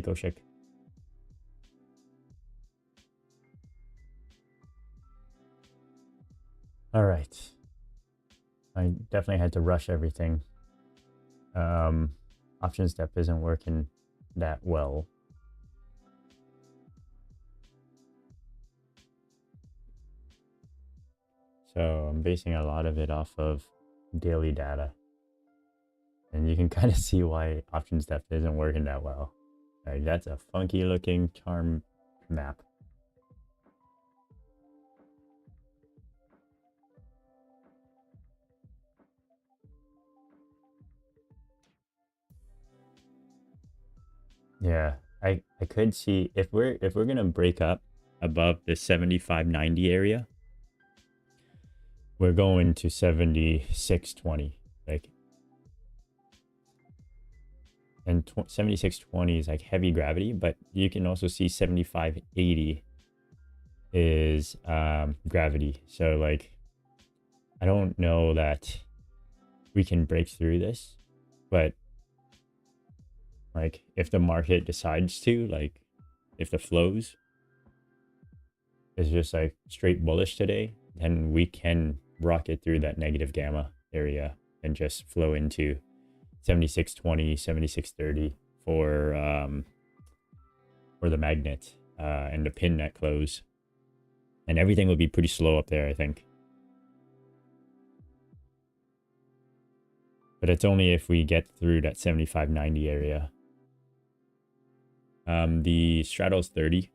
Nico Schick. All right. I definitely had to rush everything. OptionsDepth isn't working that well. So I'm basing a lot of it off of daily data. And you can kind of see why OptionsDepth isn't working that well. Like, that's a funky looking charm map. Yeah, I could see if we're gonna break up above the 75.90 area, we're going to 76.20, like, and 76.20 is like heavy gravity, but you can also see 75.80 is gravity. So like, I don't know that we can break through this, but like if the market decides to, like if the flows is just like straight bullish today, then we can rocket through that negative gamma area and just flow into 76.20, 76.30 for the magnet and the pin at close. And everything will be pretty slow up there, I think. But it's only if we get through that 75.90 area. The straddle's 30.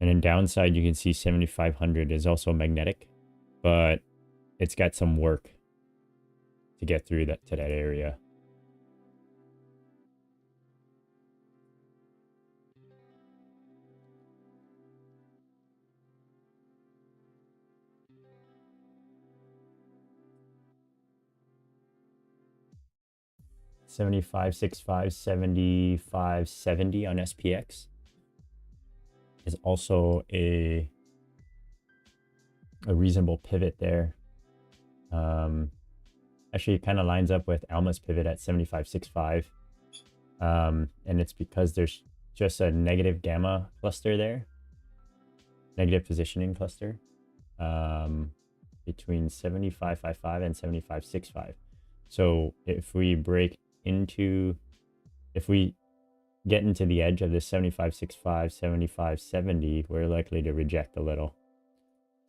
And in downside, you can see 7,500 is also magnetic, but it's got some work to get through that to that area. $75.65, $75.70 on SPX is also a reasonable pivot there. Actually, it kind of lines up with Alma's pivot at 75.65. And it's because there's just a negative gamma cluster there, negative positioning cluster, between 75.55 and 75.65. So if we break into, if we get into the edge of this 75.65, 75.70, we're likely to reject a little.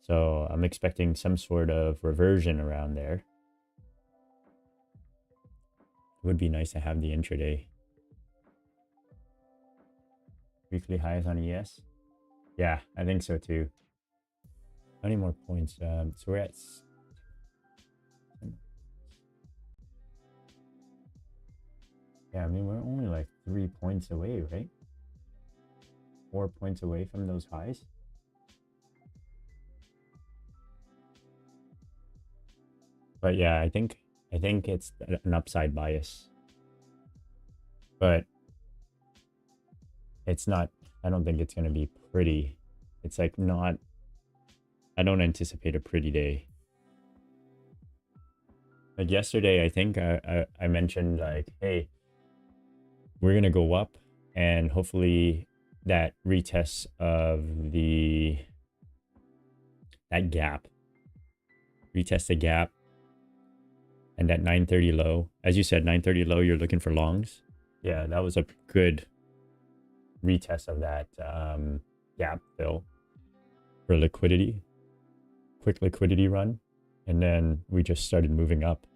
So I'm expecting some sort of reversion around there. It would be nice to have the intraday. Weekly highs on ES? Yeah, I think so too. How many more points? So we're at... Yeah, I mean, we're only like 3 points away, right? 4 points away from those highs. But yeah, I think it's an upside bias. But it's not, I don't think it's going to be pretty. It's like not, I don't anticipate a pretty day. Like yesterday, I think I mentioned like, hey, we're going to go up and hopefully that retest of that gap, retest the gap and that 930 low. As you said, 930 low, you're looking for longs. Yeah, that was a good retest of that gap fill for liquidity, quick liquidity run. And then we just started moving up.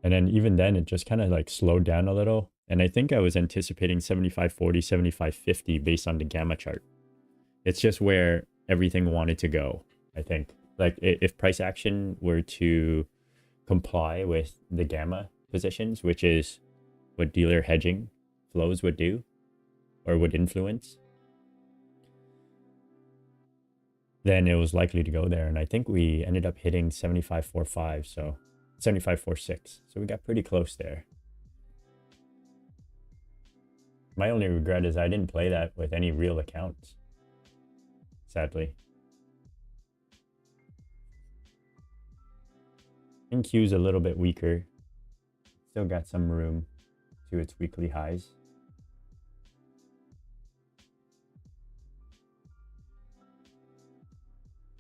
And then even then it just kind of like slowed down a little. And I think I was anticipating 75.40, 75.50 based on the gamma chart. It's just where everything wanted to go, I think. Like if price action were to comply with the gamma positions, which is what dealer hedging flows would do or would influence, then it was likely to go there. And I think we ended up hitting 75.45, so 75.46. So we got pretty close there. My only regret is I didn't play that with any real accounts, sadly. I think Q's a little bit weaker. Still got some room. to its weekly highs.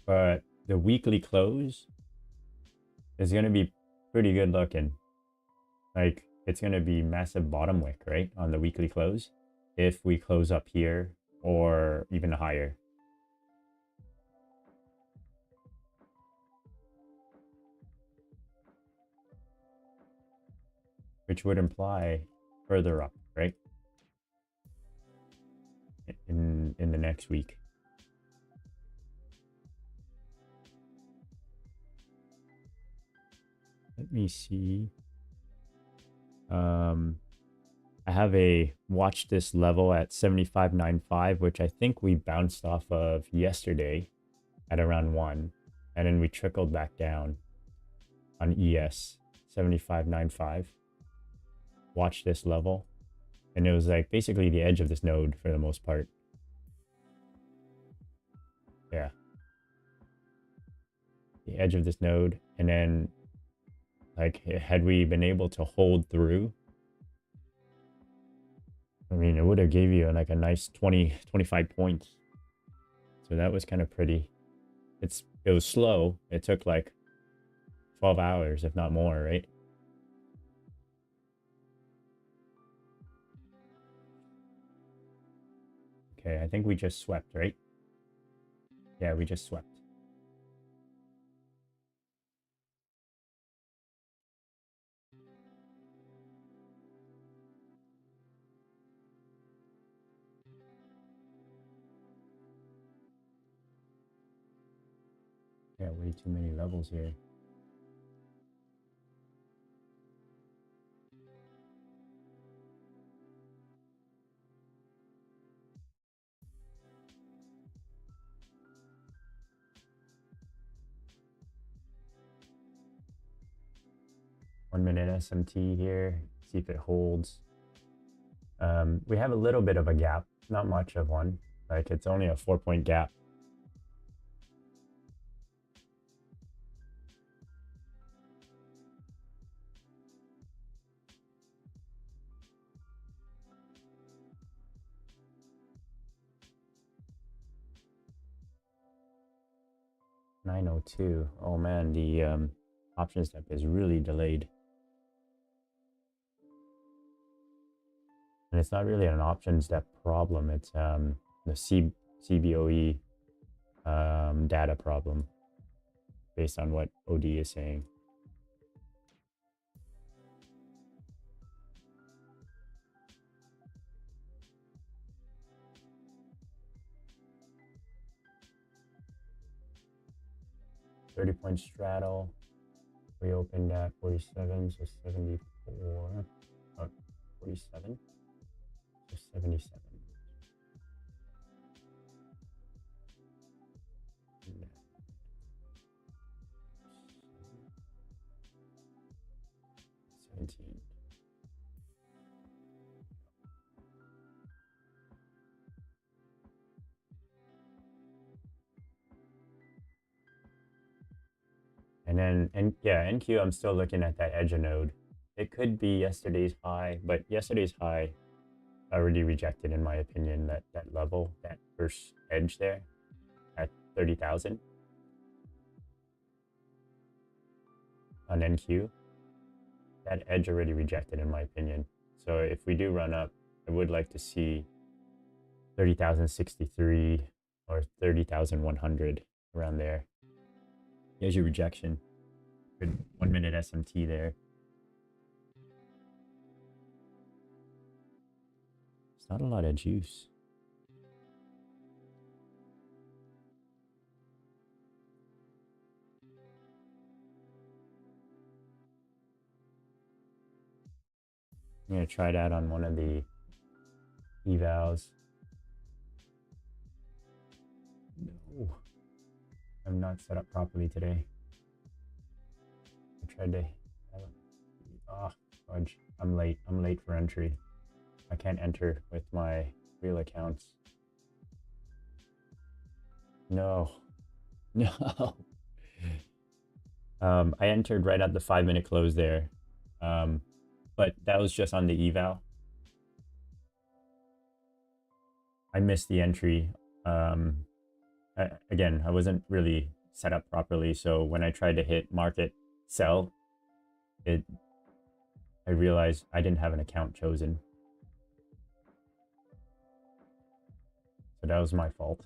But the weekly close is going to be pretty good looking. Like, it's going to be massive bottom wick, right, on the weekly close if we close up here or even higher. Which would imply further up, right? In the next week. Let me see. I have a watch this level at 75.95, which I think we bounced off of yesterday at around 1. And then we trickled back down on ES 75.95. Watch this level. And it was like basically the edge of this node for the most part. Yeah. The edge of this node. And then like, had we been able to hold through, I mean, it would have gave you like a nice 25 points. So that was kind of pretty. It was slow. It took like 12 hours, if not more, right? Okay, I think we just swept, right? Yeah, we just swept. Yeah, way too many levels here. One minute SMT here, see if it holds. We have a little bit of a gap, not much of one. Like, it's only a 4-point gap. $902. Oh man, the OptionsDepth is really delayed. And it's not really an OptionsDepth problem. It's the CBOE data problem based on what OD is saying. .30 straddle. We opened at 47, so 74. 47, so 77. And then, yeah, NQ, I'm still looking at that edge node. It could be yesterday's high, but yesterday's high already rejected, in my opinion, that level, that first edge there at 30,000 on NQ. That edge already rejected, in my opinion. So if we do run up, I would like to see 30,063 or 30,100 around there. Here's your rejection. Good 1 minute SMT there. It's not a lot of juice. I'm gonna try that on one of the evals. No, I'm not set up properly today. I tried to. Fudge. I'm late. I'm late for entry. I can't enter with my real accounts. No. No. I entered right at the 5 minute close there. But but that was just on the eval. I missed the entry. Again, I wasn't really set up properly, so when I tried to hit market sell, I realized I didn't have an account chosen. So that was my fault.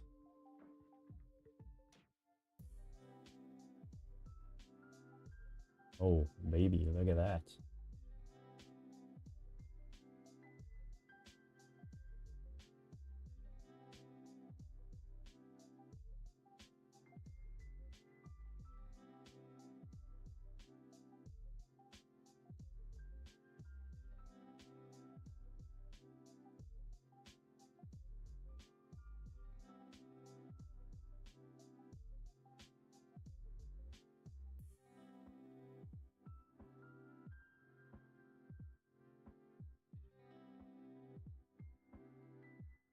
Oh, baby, look at that.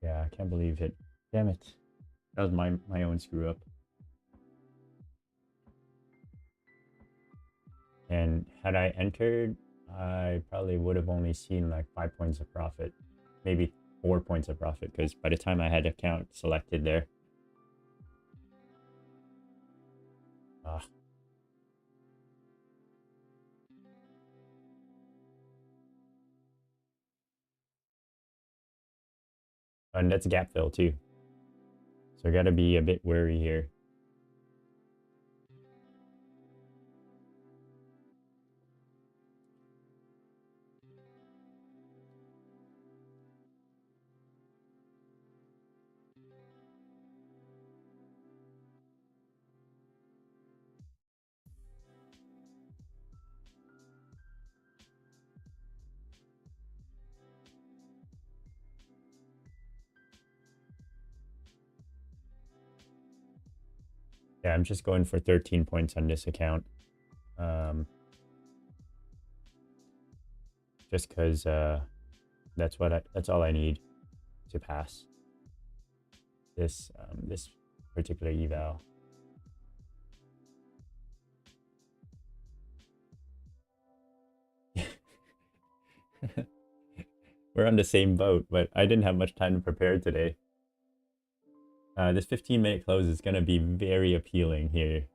Yeah, I can't believe it. Damn it. That was my own screw up. And had I entered, I probably would have only seen like 5 points of profit, maybe 4 points of profit, because by the time I had account selected there. Ah. And that's gap fill too. So I gotta be a bit wary here. Yeah, I'm just going for 13 points on this account. Just because that's all I need to pass this this particular eval. We're on the same boat, but I didn't have much time to prepare today. This 15-minute close is going to be very appealing here.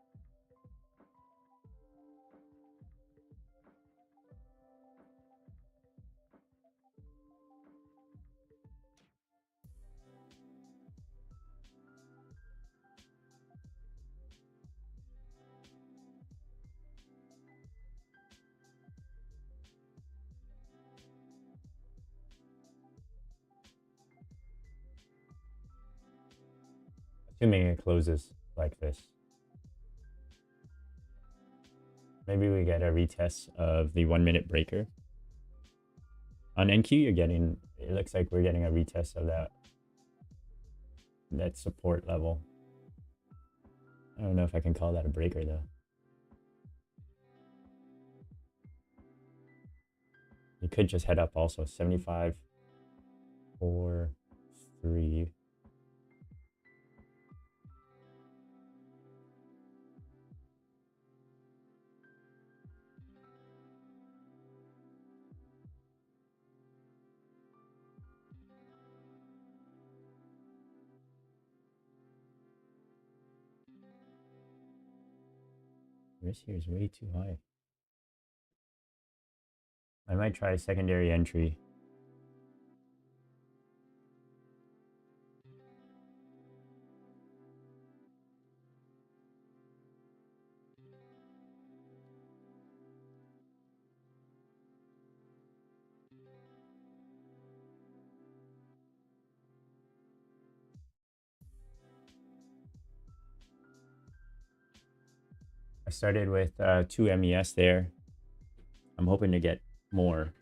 Assuming it closes like this. Maybe we get a retest of the 1-minute breaker. On NQ, it looks like we're getting a retest of that support level. I don't know if I can call that a breaker though. You could just head up also, 75, 4, 3. Risk here is way too high. I might try a secondary entry. I started with 2 MES there. I'm hoping to get more.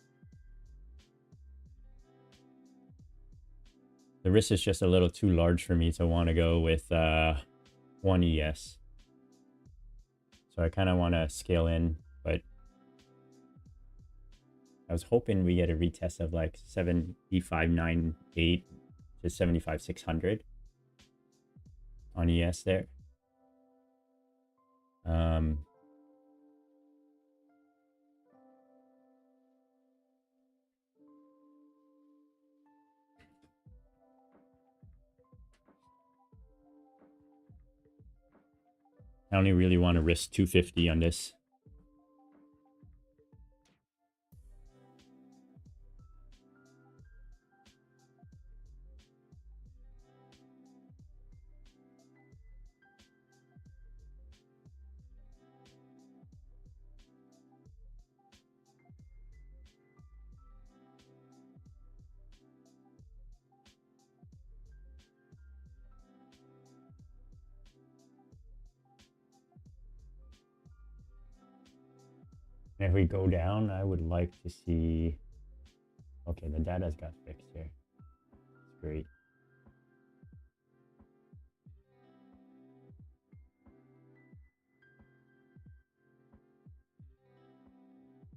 The risk is just a little too large for me to want to go with 1 ES. So I kind of want to scale in, but I was hoping we get a retest of like 75.98 to 75.600 on ES there. I only really want to risk 250 on this. And if we go down, I would like to see... Okay, the data's got fixed here. It's great.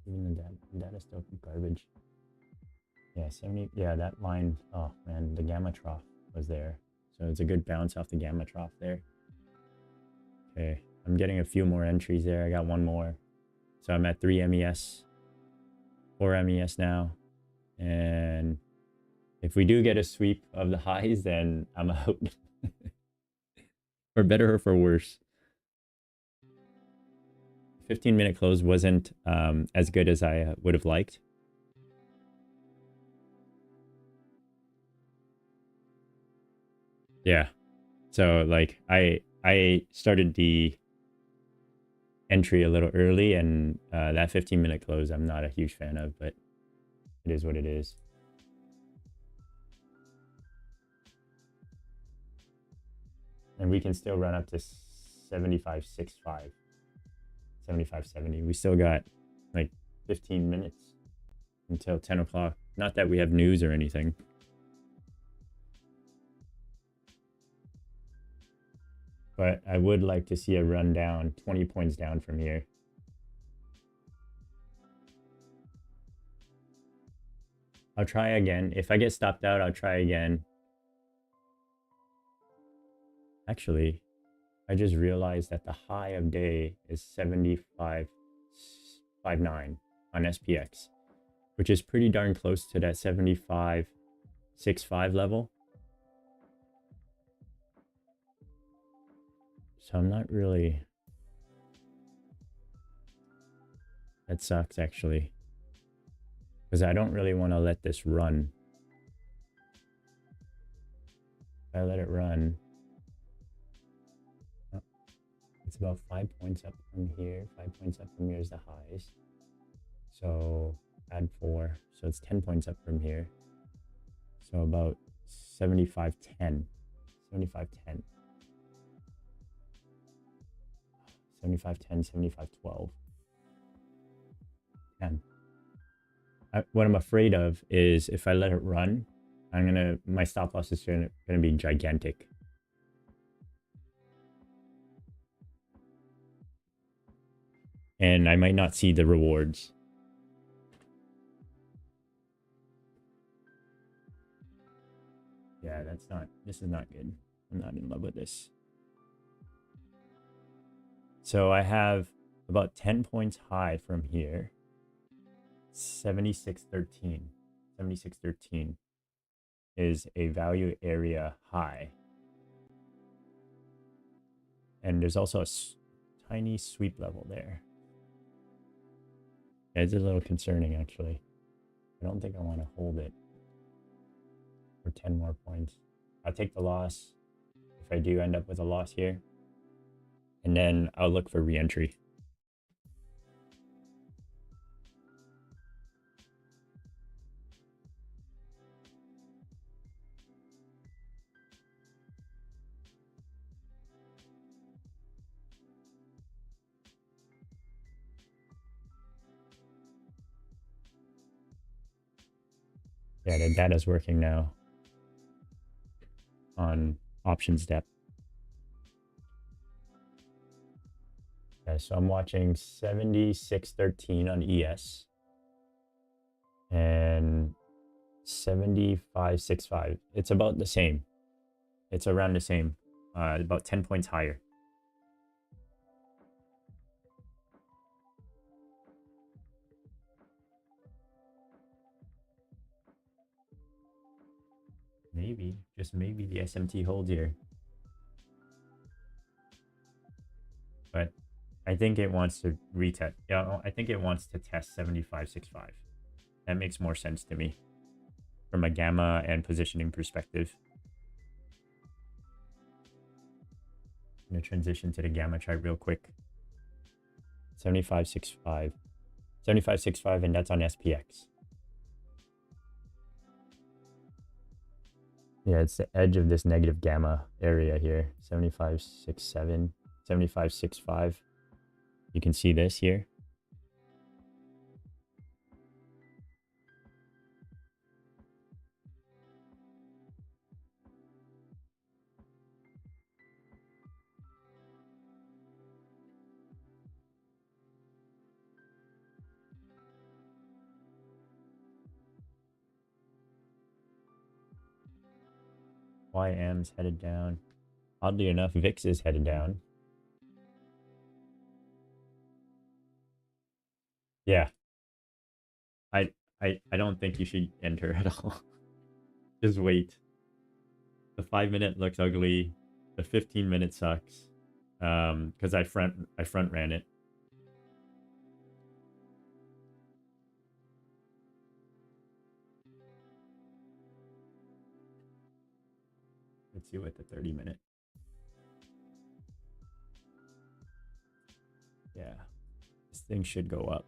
Even the data's still garbage. Yeah, 70. Yeah, that line. Oh man, the gamma trough was there. So it's a good bounce off the gamma trough there. Okay, I'm getting a few more entries there. I got one more. So I'm at 3 MES, 4 MES now. And if we do get a sweep of the highs, then I'm out. For better or for worse. 15-minute close wasn't as good as I would have liked. Yeah. So like I started the entry a little early, and that 15-minute close I'm not a huge fan of, but it is what it is. And we can still run up to 75.65, 75.70. We still got like 15 minutes until 10 o'clock. Not that we have news or anything. But I would like to see a run down, 20 points down from here. I'll try again. If I get stopped out, I'll try again. Actually, I just realized that the high of day is 75.59 on SPX, which is pretty darn close to that 75.65 level. So I'm not really... That sucks, actually. Because I don't really want to let this run. If I let it run... Oh, it's about 5 points up from here. 5 points up from here is the highs. So add 4. So it's 10 points up from here. So about 75.10. 75.10. 75.10, 75.12. 10. What I'm afraid of is if I let it run, my stop loss is gonna be gigantic. And I might not see the rewards. Yeah, this is not good. I'm not in love with this. So I have about 10 points high from here. 76.13. 76.13 is a value area high. And there's also a tiny sweep level there. Yeah, it's a little concerning, actually. I don't think I want to hold it for 10 more points. I'll take the loss if I do end up with a loss here. And then I'll look for re-entry. Yeah, the data's working now on OptionsDepth. Yeah, so I'm watching 76.13 on ES and 75.65. It's about the same. It's around the same, about 10 points higher. Maybe, just maybe the SMT holds here. I think it wants to retest. Yeah, I think it wants to test 75.65. That makes more sense to me from a gamma and positioning perspective. I'm going to transition to the gamma chart real quick. 75.65. 75.65, and that's on SPX. Yeah, it's the edge of this negative gamma area here. 75.67, 75.65. You can see this here. YM's headed down. Oddly enough, VIX is headed down. Yeah. I don't think you should enter at all. Just wait. The 5-minute looks ugly. The 15-minute sucks. Because I front ran it. Let's see what the 30-minute. Yeah. This thing should go up.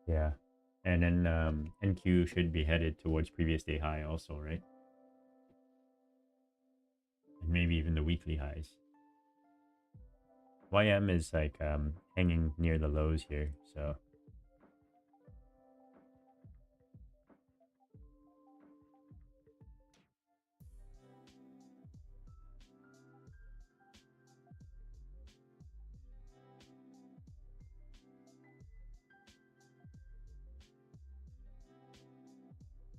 Yeah. And then NQ should be headed towards previous day high also, right? And maybe even the weekly highs. YM is like hanging near the lows here, so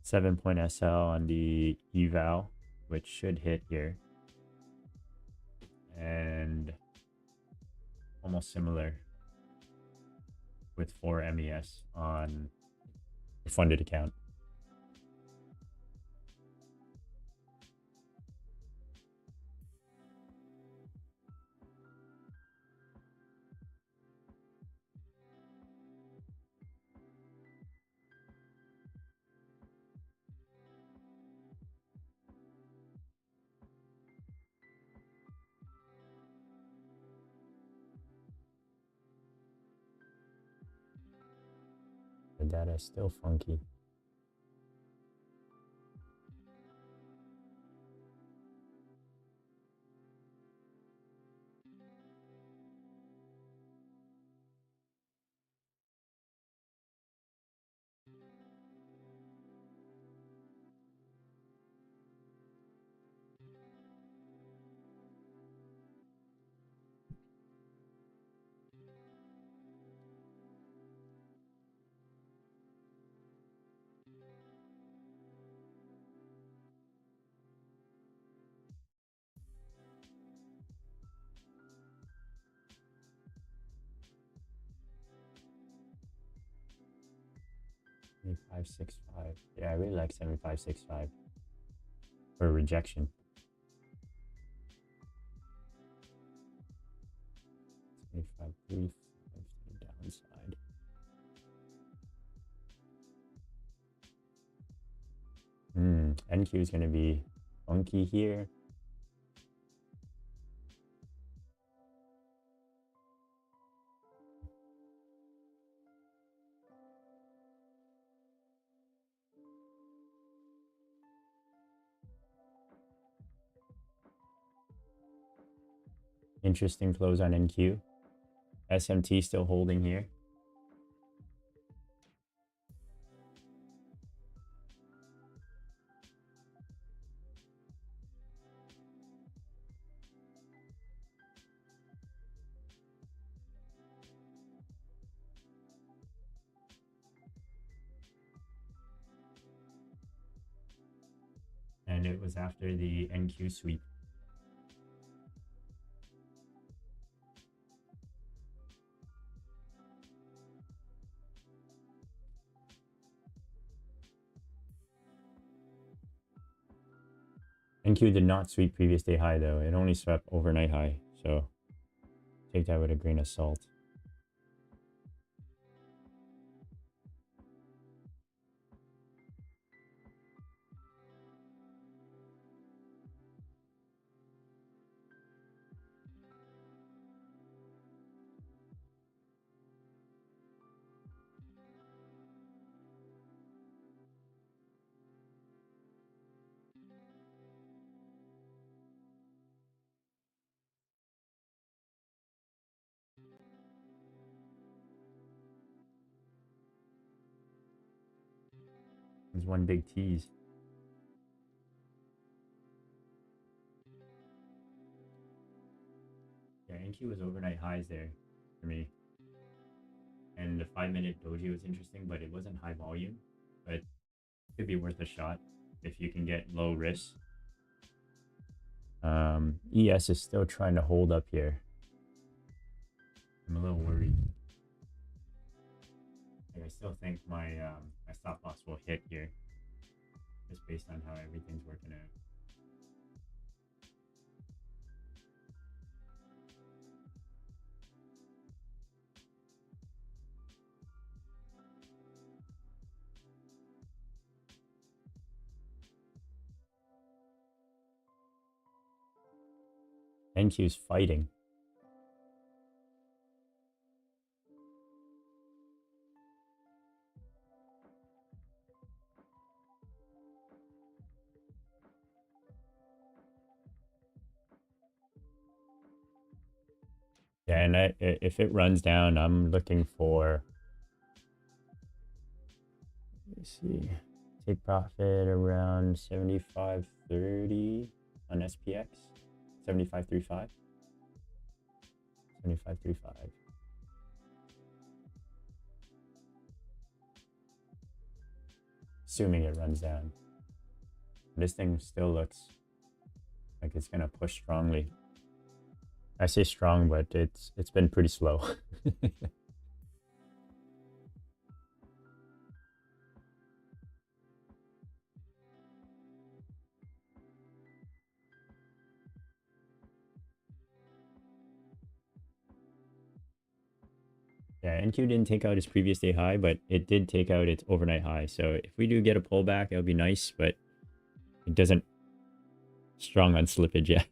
7-point SL on the eval, which should hit here. And almost similar with 4 MES on the funded account. The data is still funky. $75.65. Yeah, I really like $75.65 for rejection. $75 brief downside. NQ is going to be funky here. Interesting close on NQ. SMT still holding here. And it was after the NQ sweep. NQ did not sweep previous day high though. It only swept overnight high. So take that with a grain of salt. There's one big tease. Yeah, NQ was overnight highs there for me. And the 5-minute doji was interesting, but it wasn't high volume. But it could be worth a shot if you can get low risk. ES is still trying to hold up here. I'm a little worried. Like I still think my my stop loss will hit here, just based on how everything's working out. NQ's fighting. Yeah, and if it runs down, I'm looking for, let's see, take profit around 75.30 on SPX, 75.35, 75.35. Assuming it runs down. This thing still looks like it's gonna push strongly. I say strong, but it's been pretty slow. Yeah, NQ didn't take out its previous day high, but it did take out its overnight high. So if we do get a pullback, it'll be nice, but it doesn't strong on slippage yet.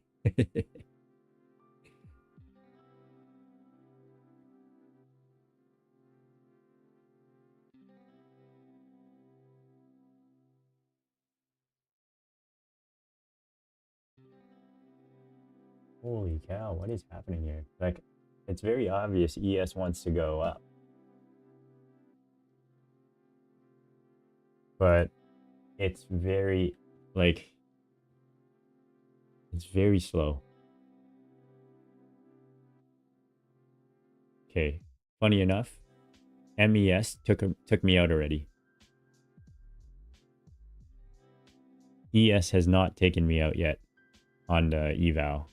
Holy cow, what is happening here? Like, it's very obvious ES wants to go up. But it's very, like, it's very slow. Okay, funny enough, MES took me out already. ES has not taken me out yet on the eval.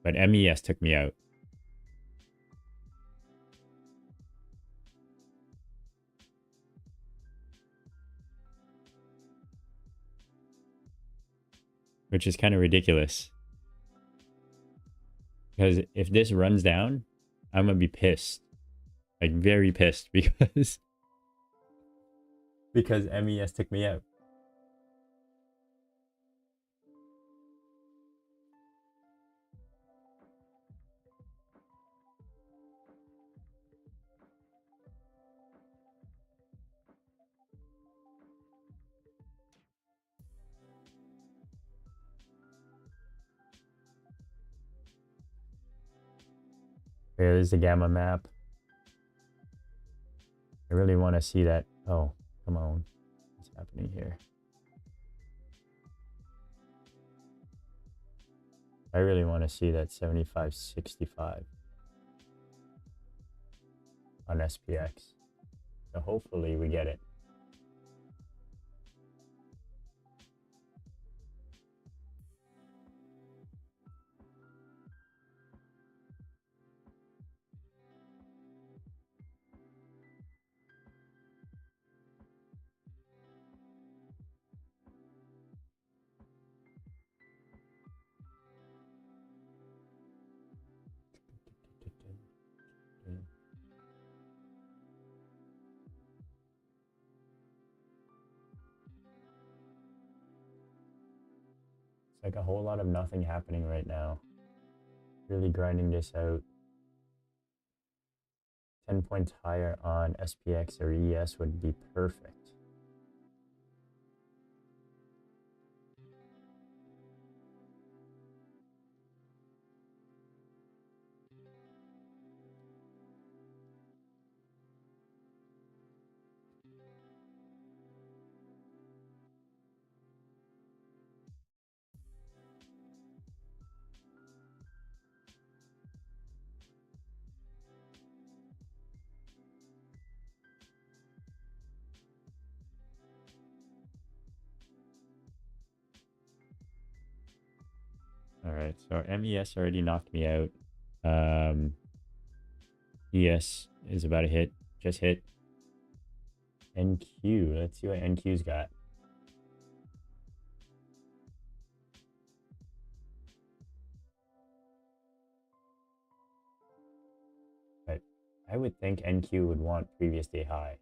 But MES took me out. Which is kind of ridiculous. Because if this runs down, I'm going to be pissed. Like, very pissed because MES took me out. There's the gamma map. I really want to see that. Oh, come on. What's happening here? I really want to see that 75.65 on SPX. So hopefully we get it. It's like a whole lot of nothing happening right now. Really grinding this out. 10 points higher on SPX or ES would be perfect. All right, so MES already knocked me out. ES is about to hit, just hit. NQ, let's see what NQ's got. But I would think NQ would want previous day high.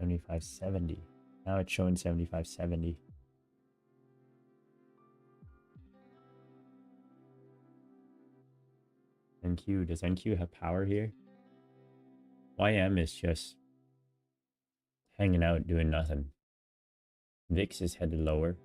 $75.70. Now it's showing $75.70. NQ, does NQ have power here? YM is just hanging out doing nothing. VIX is headed lower.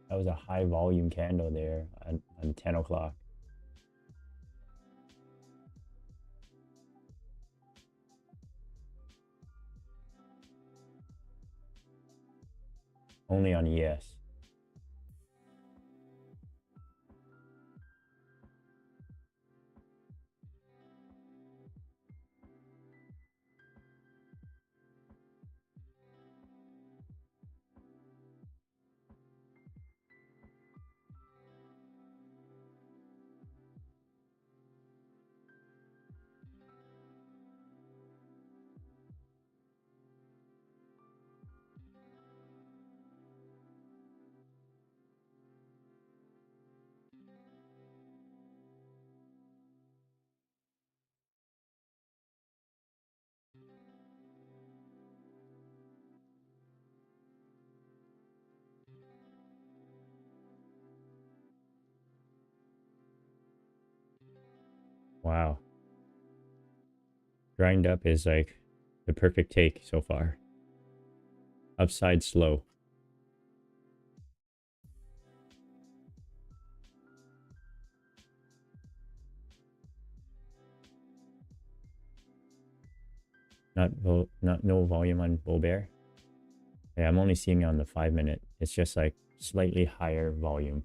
That was a high volume candle there on 10 o'clock. Only on ES. Wow. Grind up is like the perfect take so far. Upside slow. Not no volume on bull bear. Yeah, I'm only seeing it on the 5-minute. It's just like slightly higher volume.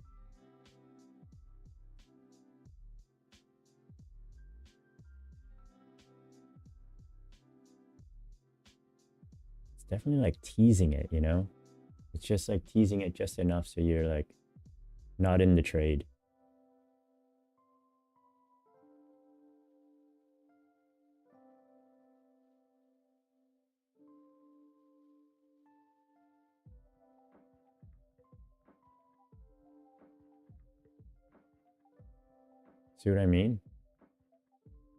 It's definitely like teasing it, you know? It's just like teasing it just enough so you're like not in the trade. See what I mean?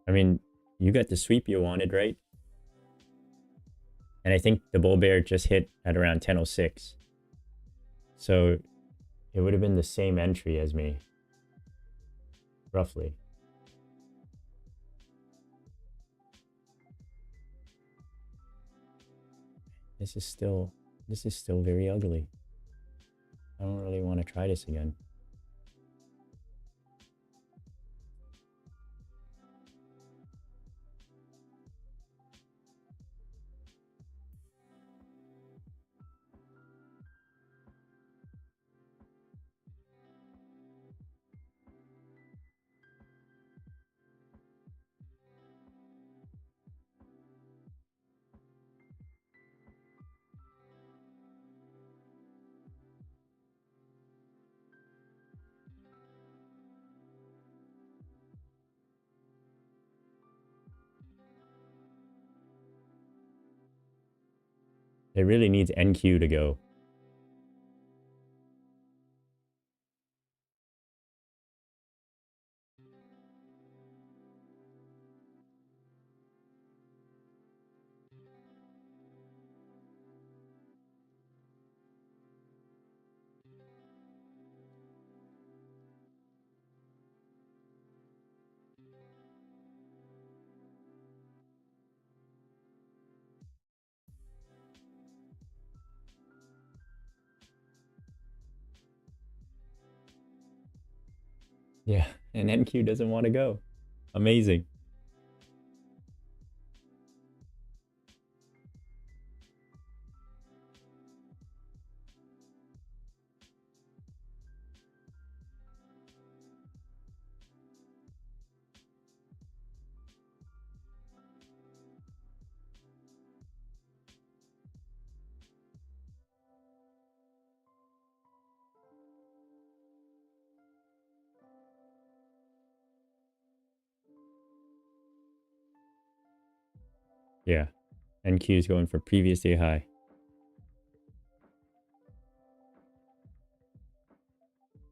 I mean, you got the sweep you wanted, right? And I think the bull bear just hit at around 10:06. So it would have been the same entry as me, roughly. This is still very ugly. I don't really want to try this again. It really needs NQ to go. Yeah, and NQ doesn't want to go. Amazing. Yeah, NQ is going for previous day high.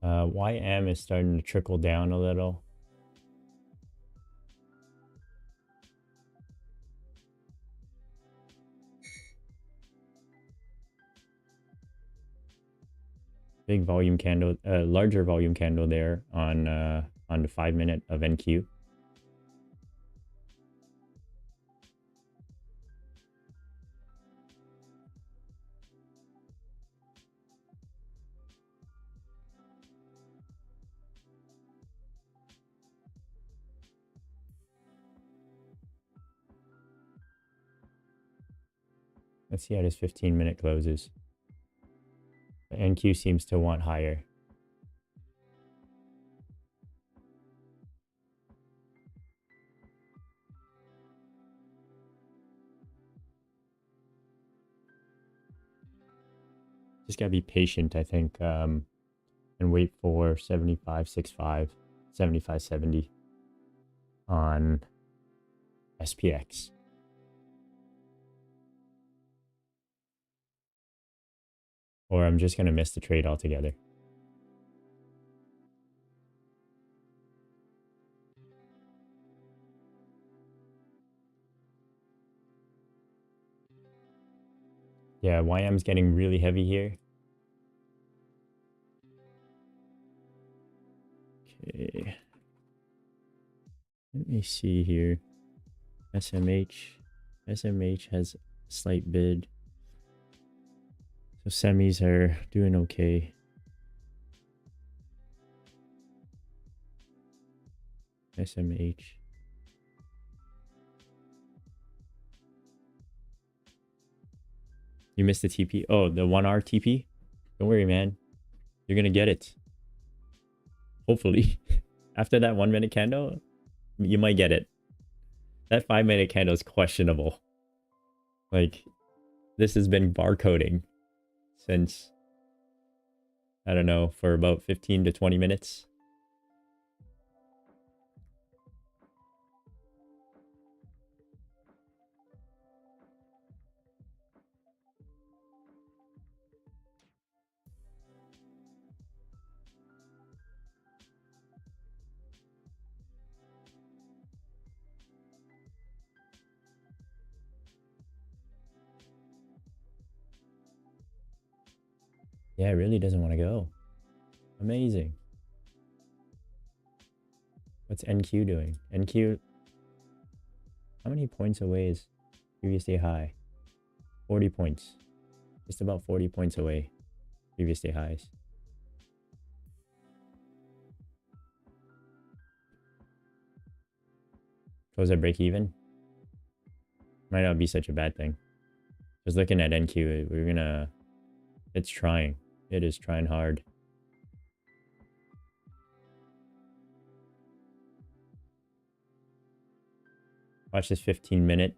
YM is starting to trickle down a little. Big volume candle, larger volume candle there on the 5-minute of NQ. Let's see how this 15-minute closes. NQ seems to want higher. Just gotta be patient, I think, and wait for 75.65, 75.70 on SPX. Or I'm just gonna miss the trade altogether. Yeah, YM's getting really heavy here. Okay. Let me see here. SMH has a slight bid. So semis are doing okay. SMH. You missed the TP. Oh, the 1R TP? Don't worry, man. You're gonna get it. Hopefully. After that 1 minute candle, you might get it. That 5 minute candle is questionable. Like, this has been barcoding since, I don't know, for about 15 to 20 minutes. Yeah, it really doesn't want to go. Amazing. What's NQ doing? NQ, how many points away is previous day high? 40 points. Just about 40 points away. Previous day highs. Close at break even. Might not be such a bad thing. Just looking at NQ, we're gonna... It's trying. It is trying hard. Watch this 15 minute.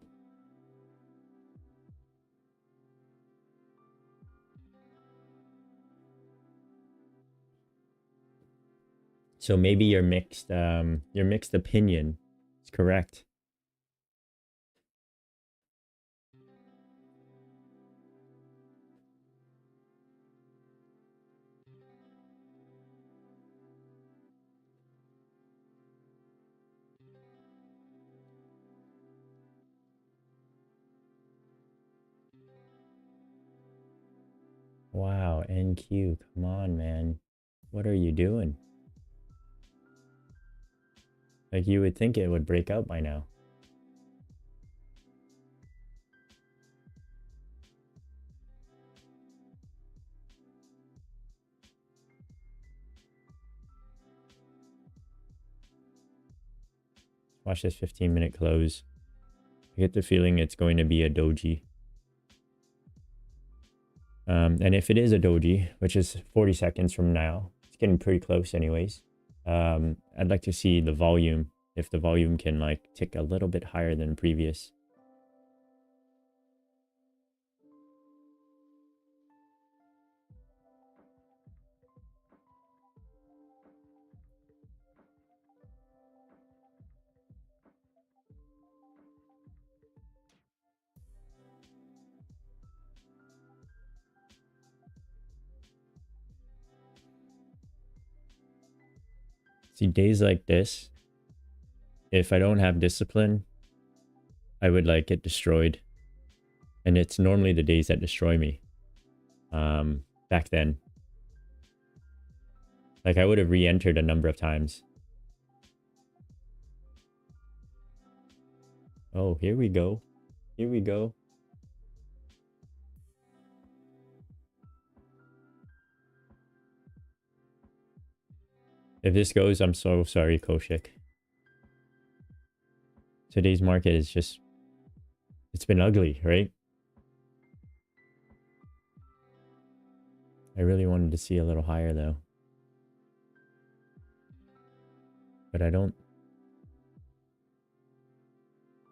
So maybe your mixed opinion is correct. Wow, NQ, come on, man. What are you doing? Like, you would think it would break out by now. Watch this 15-minute close. I get the feeling it's going to be a doji. And if it is a doji, which is 40 seconds from now, it's getting pretty close anyways. I'd like to see the volume, if the volume can like tick a little bit higher than previous. See, days like this, if I don't have discipline, I would like get destroyed. And it's normally the days that destroy me. Back then. Like, I would have re-entered a number of times. Oh, here we go. Here we go. If this goes, I'm so sorry, Koshik. Today's market is just... It's been ugly, right? I really wanted to see a little higher, though. But I don't...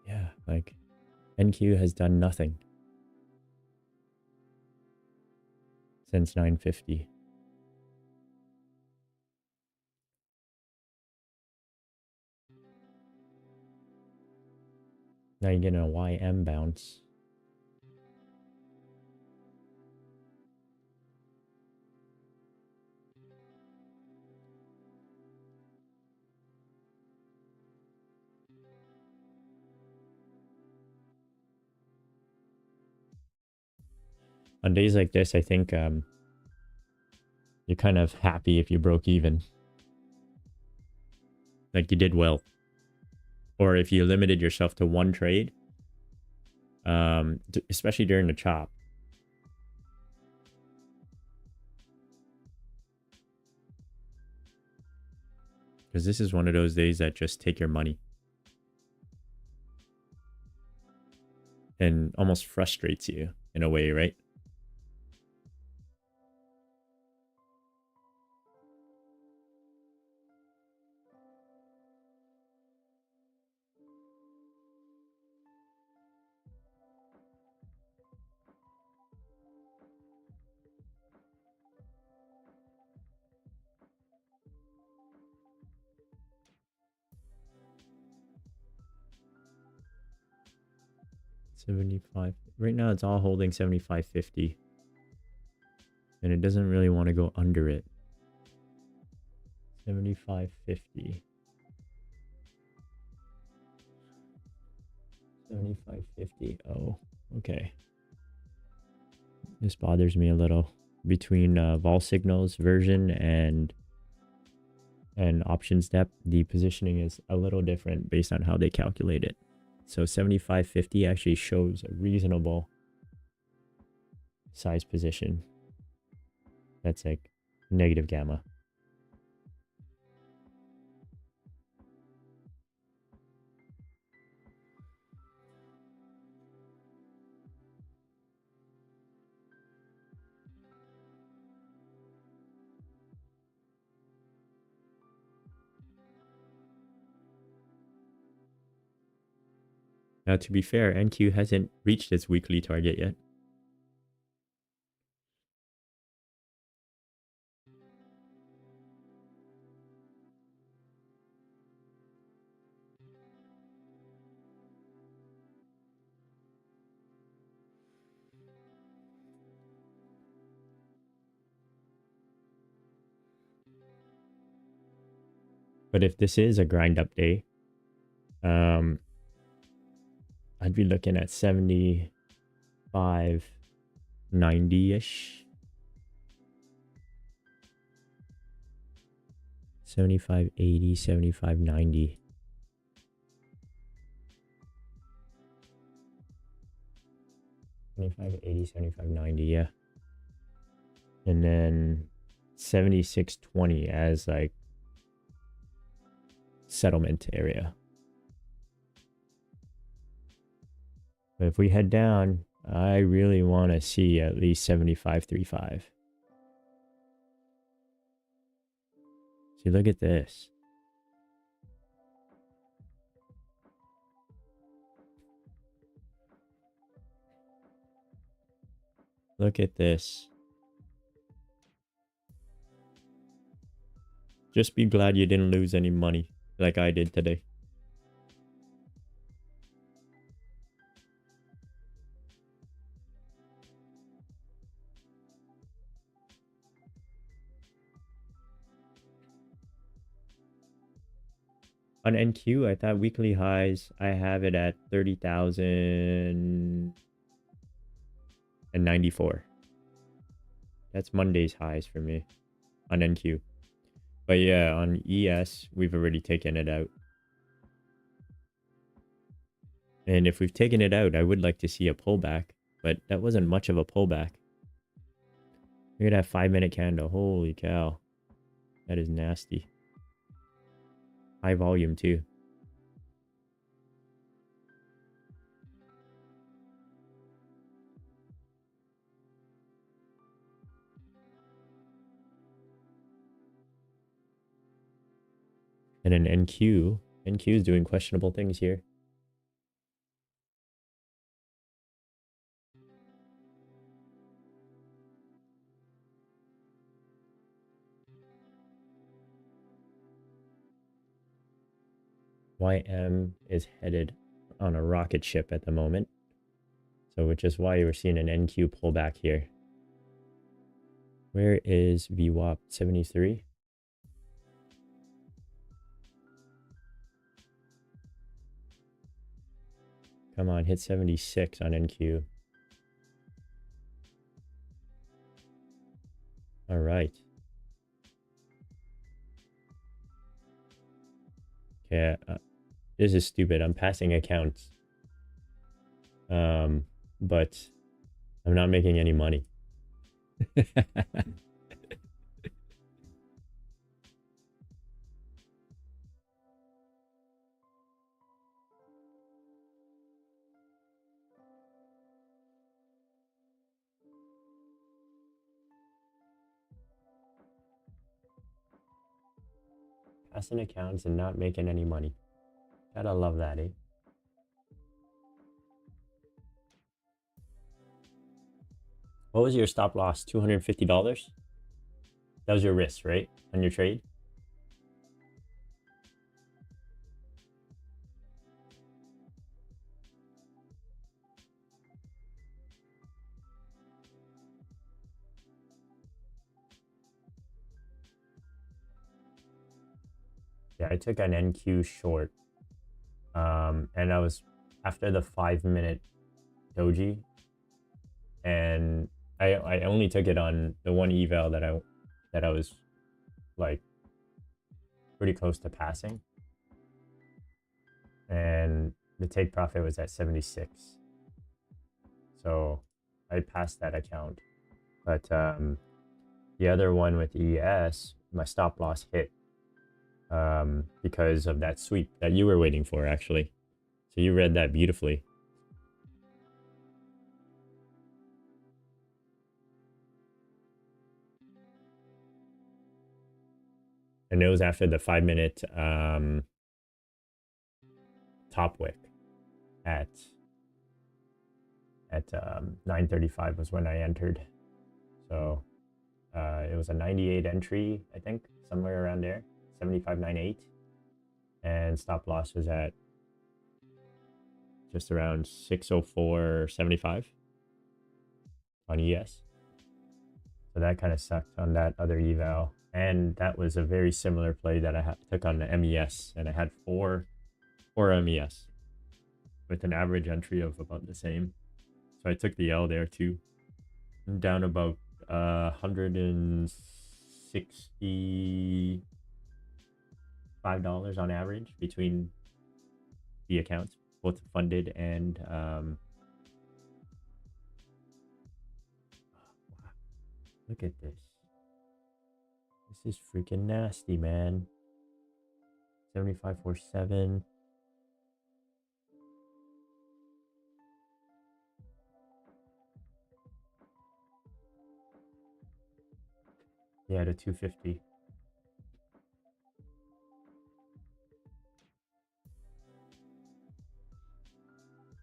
Yeah, like... NQ has done nothing. Since 950. Now you're getting a YM bounce. On days like this, I think you're kind of happy if you broke even. Like, you did well. or if you limited yourself to one trade, especially during the chop. Because this is one of those days that just take your money and almost frustrates you in a way, right? $75. Right now it's all holding 75.50. And it doesn't really want to go under it. 75.50. 75.50. Oh, okay. This bothers me a little. Between vol signals version and options depth, the positioning is a little different based on how they calculate it. So 75.50 actually shows a reasonable size position. That's like negative gamma. Now, to be fair, NQ hasn't reached its weekly target yet. But if this is a grind up day, I'd be looking at 75.90-ish. 75.80, 75.90. $75.80, yeah. And then 76.20 as like settlement area. But if we head down, I really want to see at least 75.35. See, look at this. Look at this. Just be glad you didn't lose any money like I did today. On NQ, I thought weekly highs, I have it at 30,094. That's Monday's highs for me on NQ. But yeah, on ES, we've already taken it out. And if we've taken it out, I would like to see a pullback, but that wasn't much of a pullback. Look at that 5-minute candle. Holy cow. That is nasty. High volume too. And an NQ is doing questionable things here. YM is headed on a rocket ship at the moment. So which is why we're seeing an NQ pullback here. Where is VWAP? 73? Come on, hit 76 on NQ. All right. Okay, this is stupid. I'm passing accounts. But I'm not making any money. Passing accounts and not making any money. Gotta love that, eh? What was your stop loss? $250? That was your risk, right? On your trade? Yeah, I took an NQ short. And I was after the 5-minute doji, and I only took it on the one eval that I was like pretty close to passing, and the take profit was at 76. So I passed that account, but the other one with ES, my stop loss hit because of that sweep that you were waiting for, actually. So you read that beautifully. And it was after the 5-minute top wick at 9:35 was when I entered. So it was a 98 entry, I think, somewhere around there, 75.98, and stop loss was at just around 604.75 on ES. So that kind of sucked on that other eval, and that was a very similar play that I took on the MES, and I had four MES with an average entry of about the same. So I took the L there too. I'm down about $165 on average between the accounts, both funded and look at this. This is freaking nasty, man. 75.47. Yeah, to 250.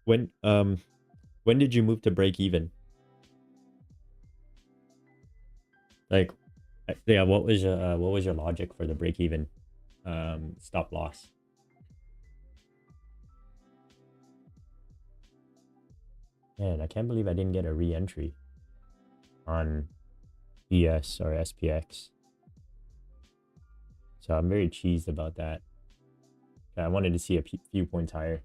When did you move to break even? Like, yeah, what was your logic for the break even stop loss? Man, I can't believe I didn't get a re-entry on ES or SPX. So I'm very cheesed about that. I wanted to see a few points higher.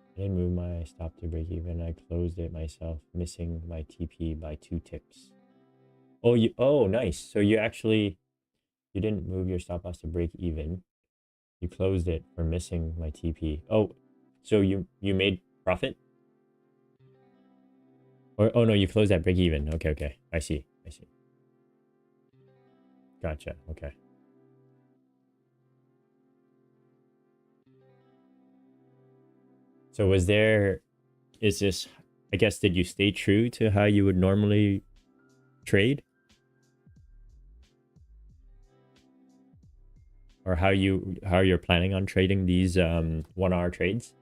I didn't move my stop to break even. I closed it myself, missing my TP by 2 ticks. Oh, nice. So you didn't move your stop loss to break even. You closed it for missing my TP. Oh, so you made profit? Or oh no, you closed at break even. Okay. I see. Gotcha. Okay. So is this, I guess, did you stay true to how you would normally trade? Or how you're planning on trading these 1-hour trades?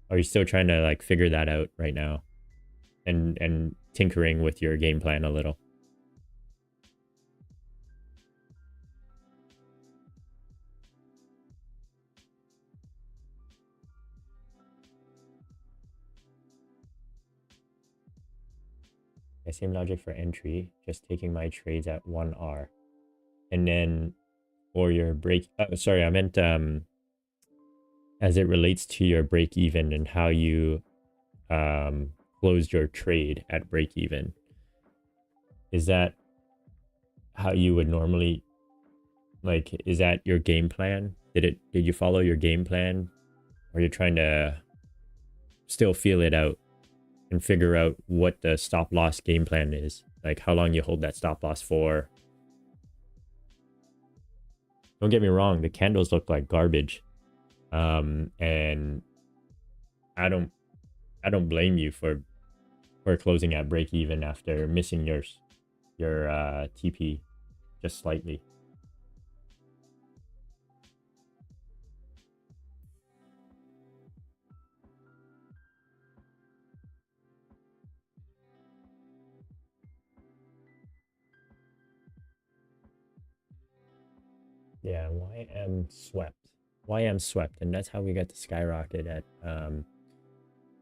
Or are you still trying to like figure that out right now and tinkering with your game plan a little? Yeah, same logic for entry, just taking my trades at 1R. And then, or your break, sorry, I meant as it relates to your break even and how you closed your trade at break even. Is that how you would normally, like, is that your game plan? Did you follow your game plan? Or you're trying to still feel it out and figure out what the stop loss game plan is? Like how long you hold that stop loss for. Don't get me wrong, the candles look like garbage. And I don't blame you for closing at break even after missing your TP just slightly. Yeah, YM swept. YM swept, and that's how we got to skyrocket at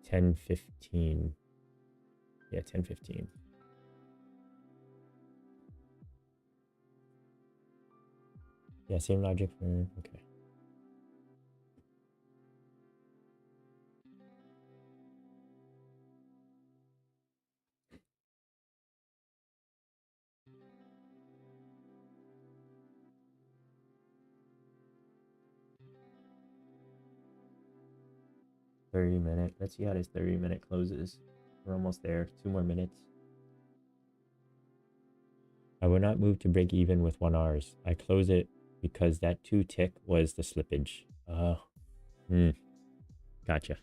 10:15. Yeah, 10:15. Yeah, same logic for okay. $30. Let's see how this 30-minute closes. We're almost there. 2 more minutes. I will not move to break even with 1Rs. I close it because that 2 tick was the slippage. Oh, gotcha.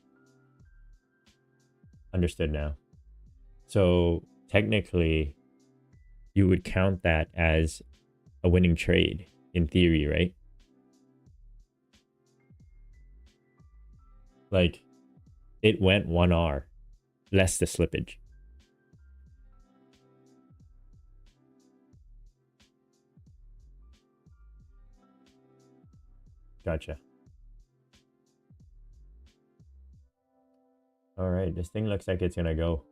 Understood now. So technically, you would count that as a winning trade in theory, right? Like, it went 1R, less the slippage. Gotcha. All right, this thing looks like it's gonna go.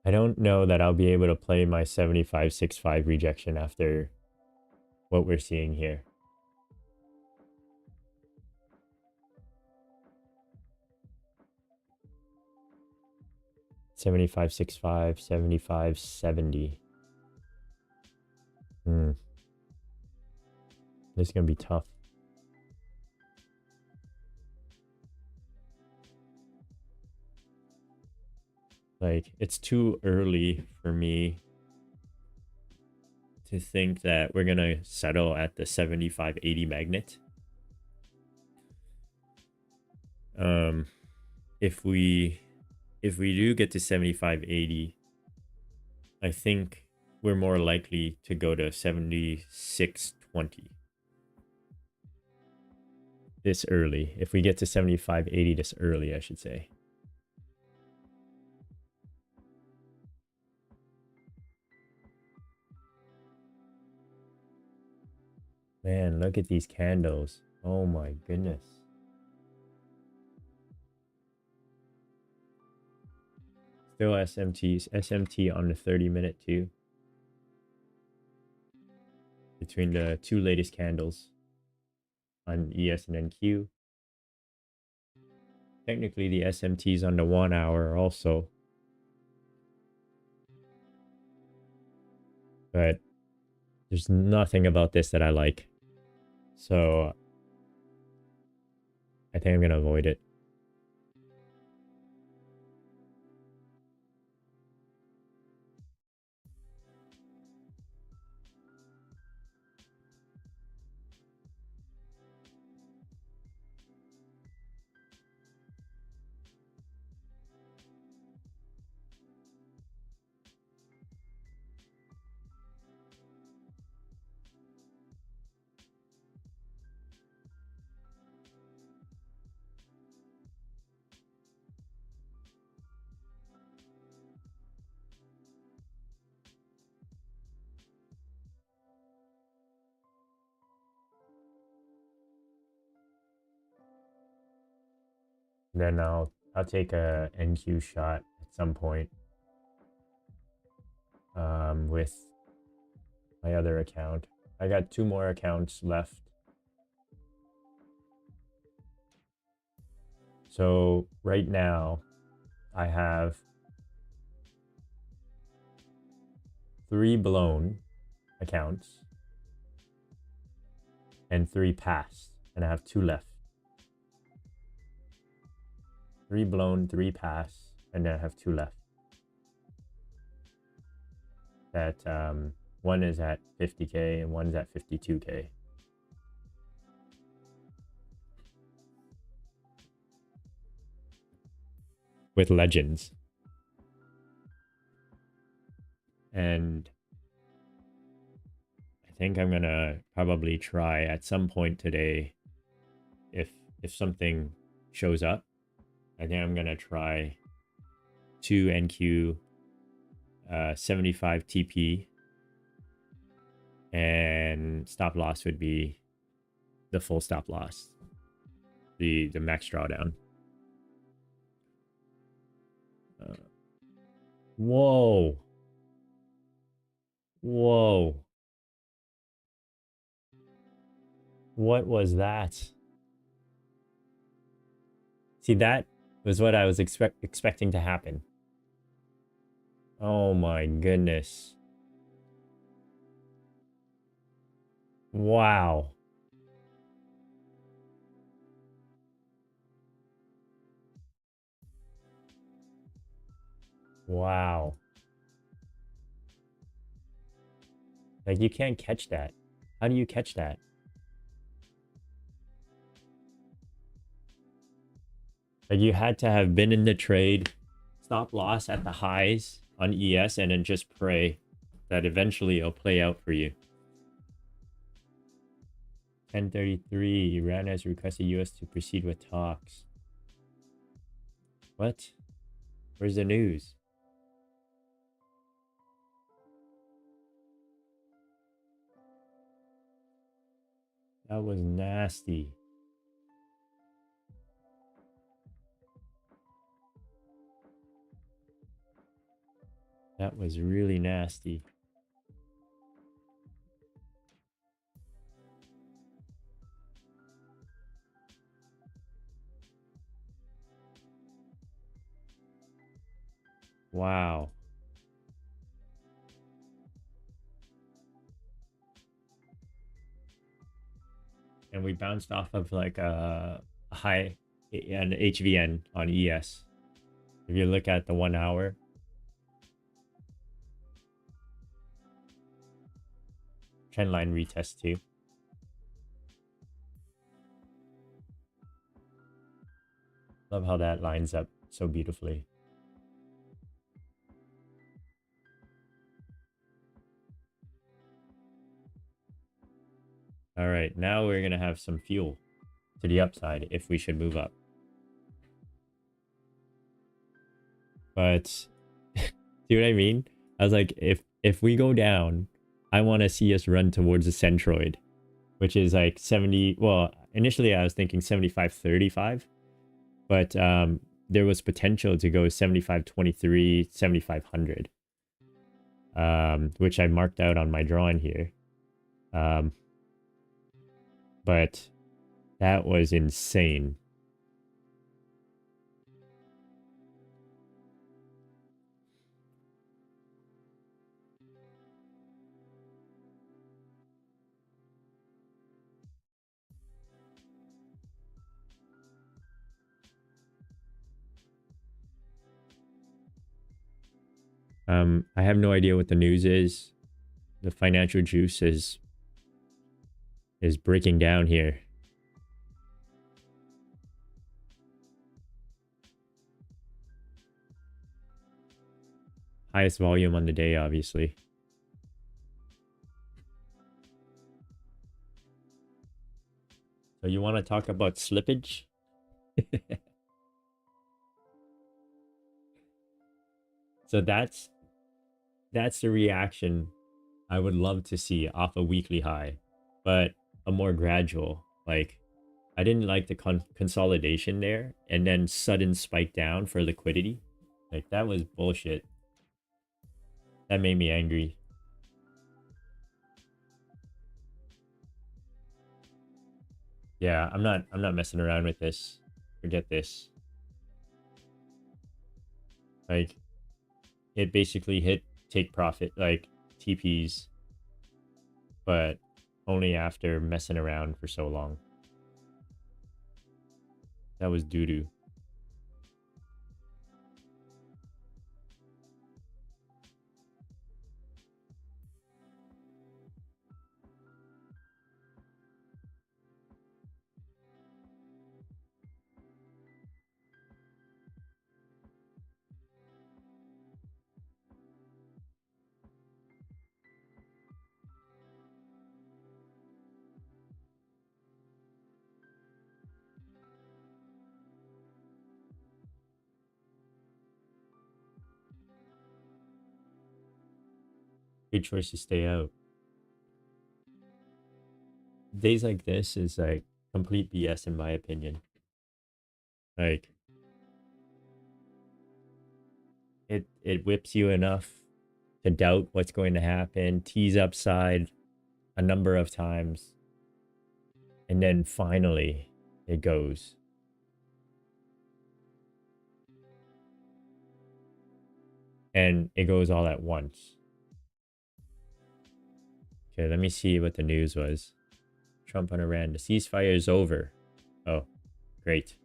I don't know that I'll be able to play my 75.65 rejection after what we're seeing here. $75.65, $75.70. This is gonna be tough. Like, it's too early for me to think that we're gonna settle at the 75.80 magnet. If we do get to 75.80, I think we're more likely to go to 76.20 this early. If we get to 75.80 this early, I should say. Man, look at these candles. Oh my goodness. Still SMT on the 30-minute too. Between the 2 latest candles on ES and NQ. Technically, the SMTs on the 1 hour also. But there's nothing about this that I like. So I think I'm going to avoid it. Then I'll I'll take a NQ shot at some point with my other account. I got 2 more accounts left. So right now I have 3 blown accounts and 3 passed, and I have 2 left. 3 blown, 3 pass, and then I have 2 left. That one is at 50K and one's at 52K. With legends. And I think I'm gonna probably try at some point today, if something shows up, I think I'm gonna try 2 NQ, 75 TP, and stop loss would be the full stop loss, the max drawdown. Whoa. Whoa. What was that? See, that was what I was expecting to happen. Oh my goodness. Wow. Wow. Like, you can't catch that. How do you catch that? Like, you had to have been in the trade, stop loss at the highs on ES, and then just pray that eventually it'll play out for you. 1033, Iran has requested US to proceed with talks. What? Where's the news? That was nasty. That was really nasty. Wow. And we bounced off of like a high, an HVN on ES. If you look at the 1 hour, trend line retest too. Love how that lines up so beautifully. All right, now we're gonna have some fuel to the upside if we should move up. But see what I mean? I was like, if we go down, I want to see us run towards the centroid, which is like 70. Well, initially I was thinking 75.35, but there was potential to go 75.23, 7500, which I marked out on my drawing here. But that was insane. I have no idea what the news is. The financial juice is breaking down here. Highest volume on the day, obviously. So you want to talk about slippage? So that's the reaction I would love to see off a weekly high, but a more gradual. Like, I didn't like the consolidation there and then sudden spike down for liquidity. Like that was bullshit. That made me angry. Yeah, I'm not messing around with this. Forget this. Like it basically hit take profit like TPs, but only after messing around for so long. That was doo-doo. Good choice to stay out. Days like this is like complete BS in my opinion. Like it whips you enough to doubt what's going to happen, tease upside a number of times, and then finally it goes. And it goes all at once. Okay, let me see what the news was. Trump on Iran. The ceasefire is over. Oh, great.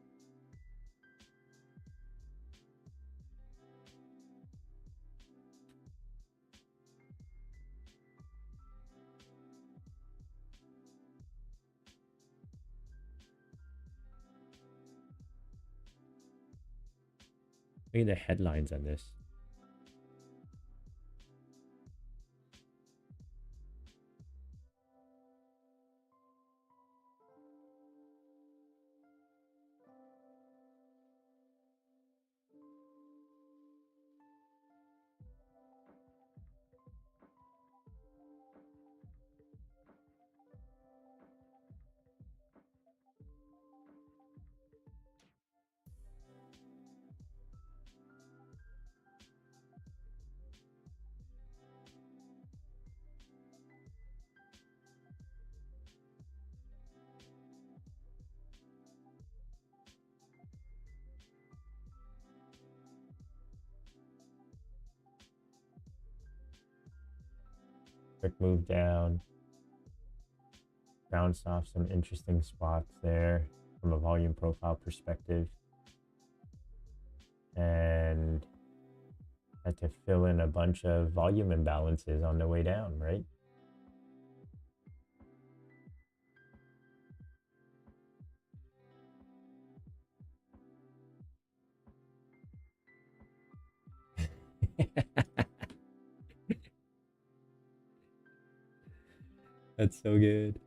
Look at the headlines on this. Quick move down. Bounced off some interesting spots there from a volume profile perspective. And had to fill in a bunch of volume imbalances on the way down, right? That's so good.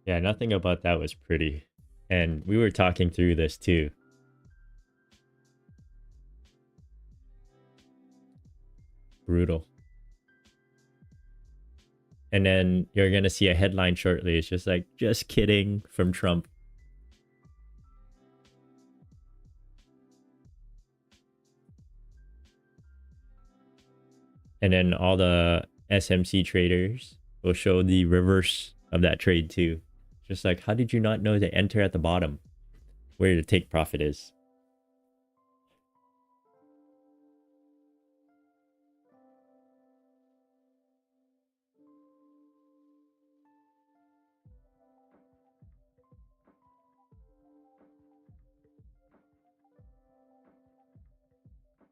Yeah, nothing about that was pretty. And we were talking through this too. Brutal. And then you're going to see a headline shortly. It's just like, just kidding from Trump. And then all the SMC traders will show the reverse of that trade too. Just like, how did you not know to enter at the bottom where the take profit is?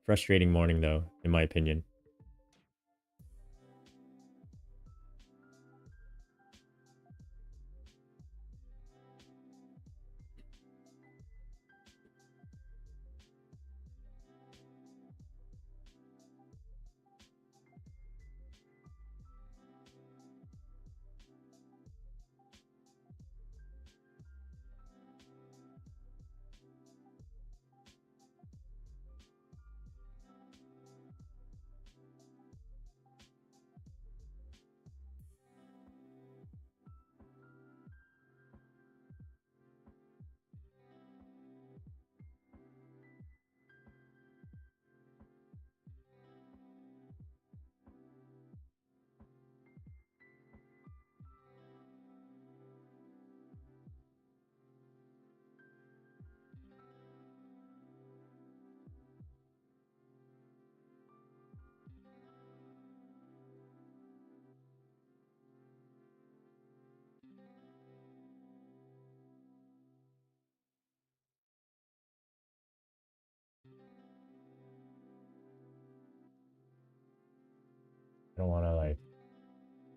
Frustrating morning though, in my opinion. don't want to like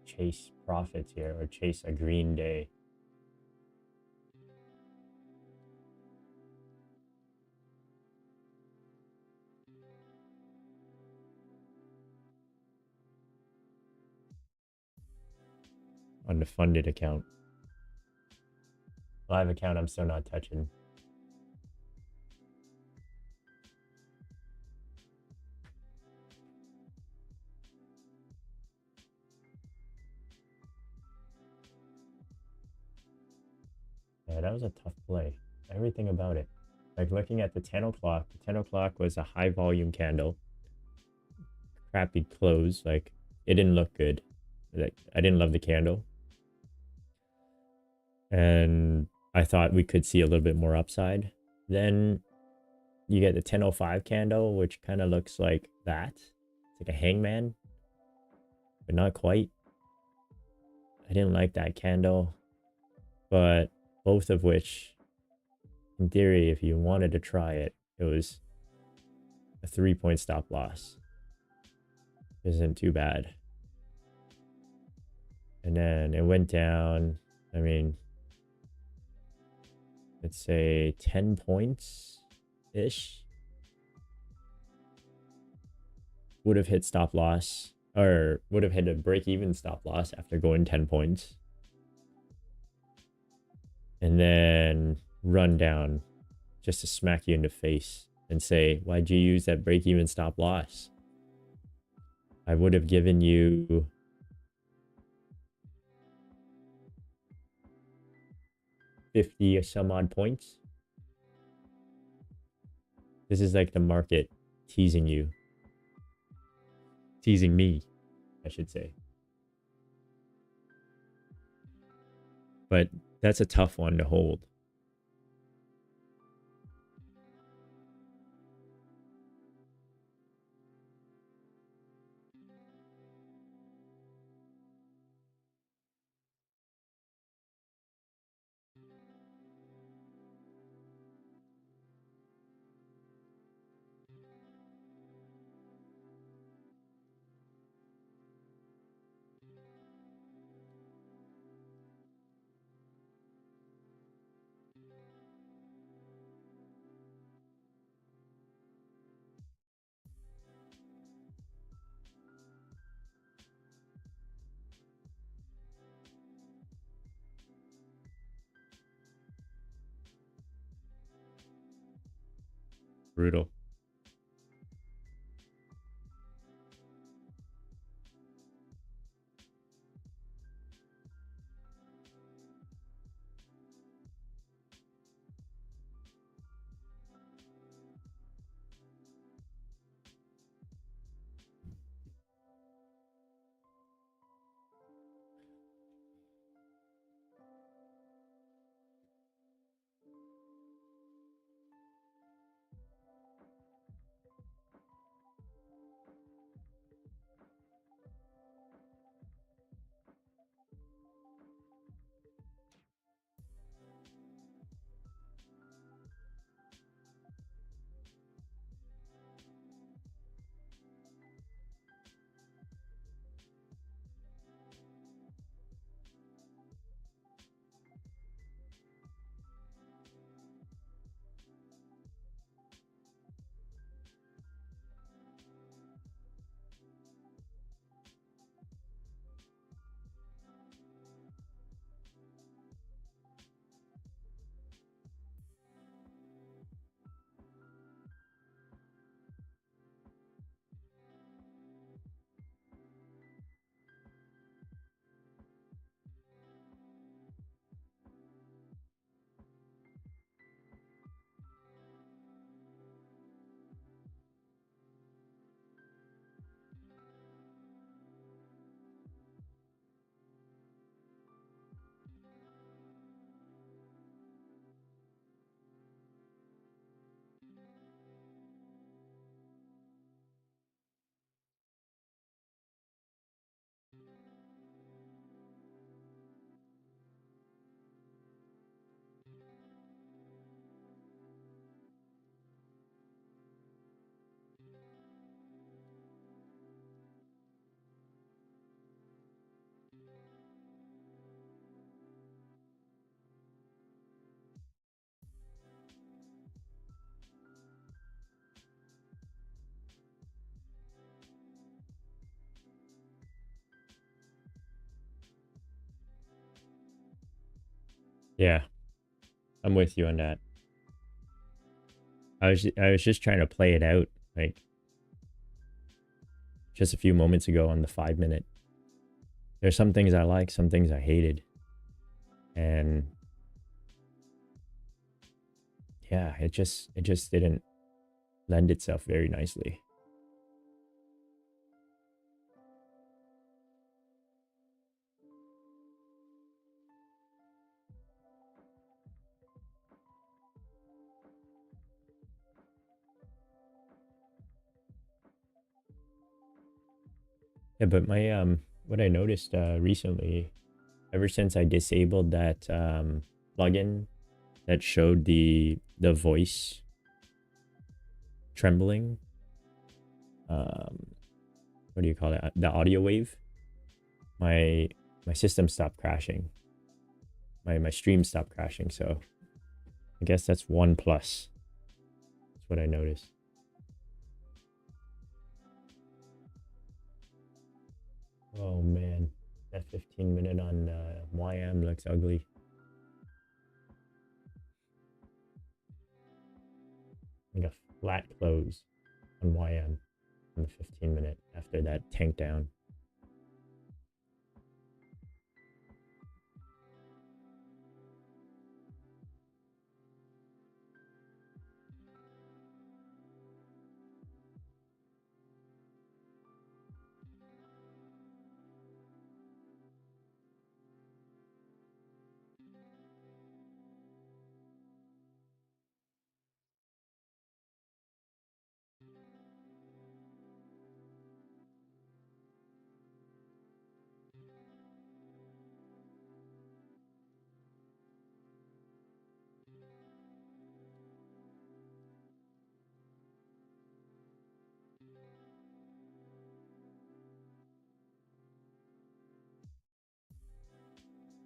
chase profits here or chase a green day. On the funded account. Live account, I'm still not touching. Yeah, that was a tough play. Everything about it. Like looking at the 10 o'clock, the 10 o'clock was a high volume candle. Crappy close, like it didn't look good. Like I didn't love the candle. And I thought we could see a little bit more upside. Then you get the 10:05 candle, which kind of looks like that. It's like a hangman, but not quite. I didn't like that candle, but both of which, in theory, if you wanted to try it, it was a 3-point stop loss. Isn't too bad. And then it went down, I mean, let's say 10 points-ish. Would have hit stop loss, or would have hit a break-even stop loss after going 10 points. And then run down just to smack you in the face and say, why'd you use that break-even stop loss? I would have given you 50 or some odd points. This is like the market teasing you. Teasing me, I should say. But that's a tough one to hold. Brutal. Yeah, I'm with you on that. I was just trying to play it out like just a few moments ago on the 5 minute. There's some things I like, some things I hated. And yeah, it just didn't lend itself very nicely. Yeah, but my what I noticed recently, ever since I disabled that plugin that showed the voice trembling, um what do you call it? The audio wave. My my system stopped crashing. My stream stopped crashing, so I guess that's one plus. That's what I noticed. Oh man, that 15 minute on YM looks ugly. Like a flat close on YM on the 15 minute after that tank down.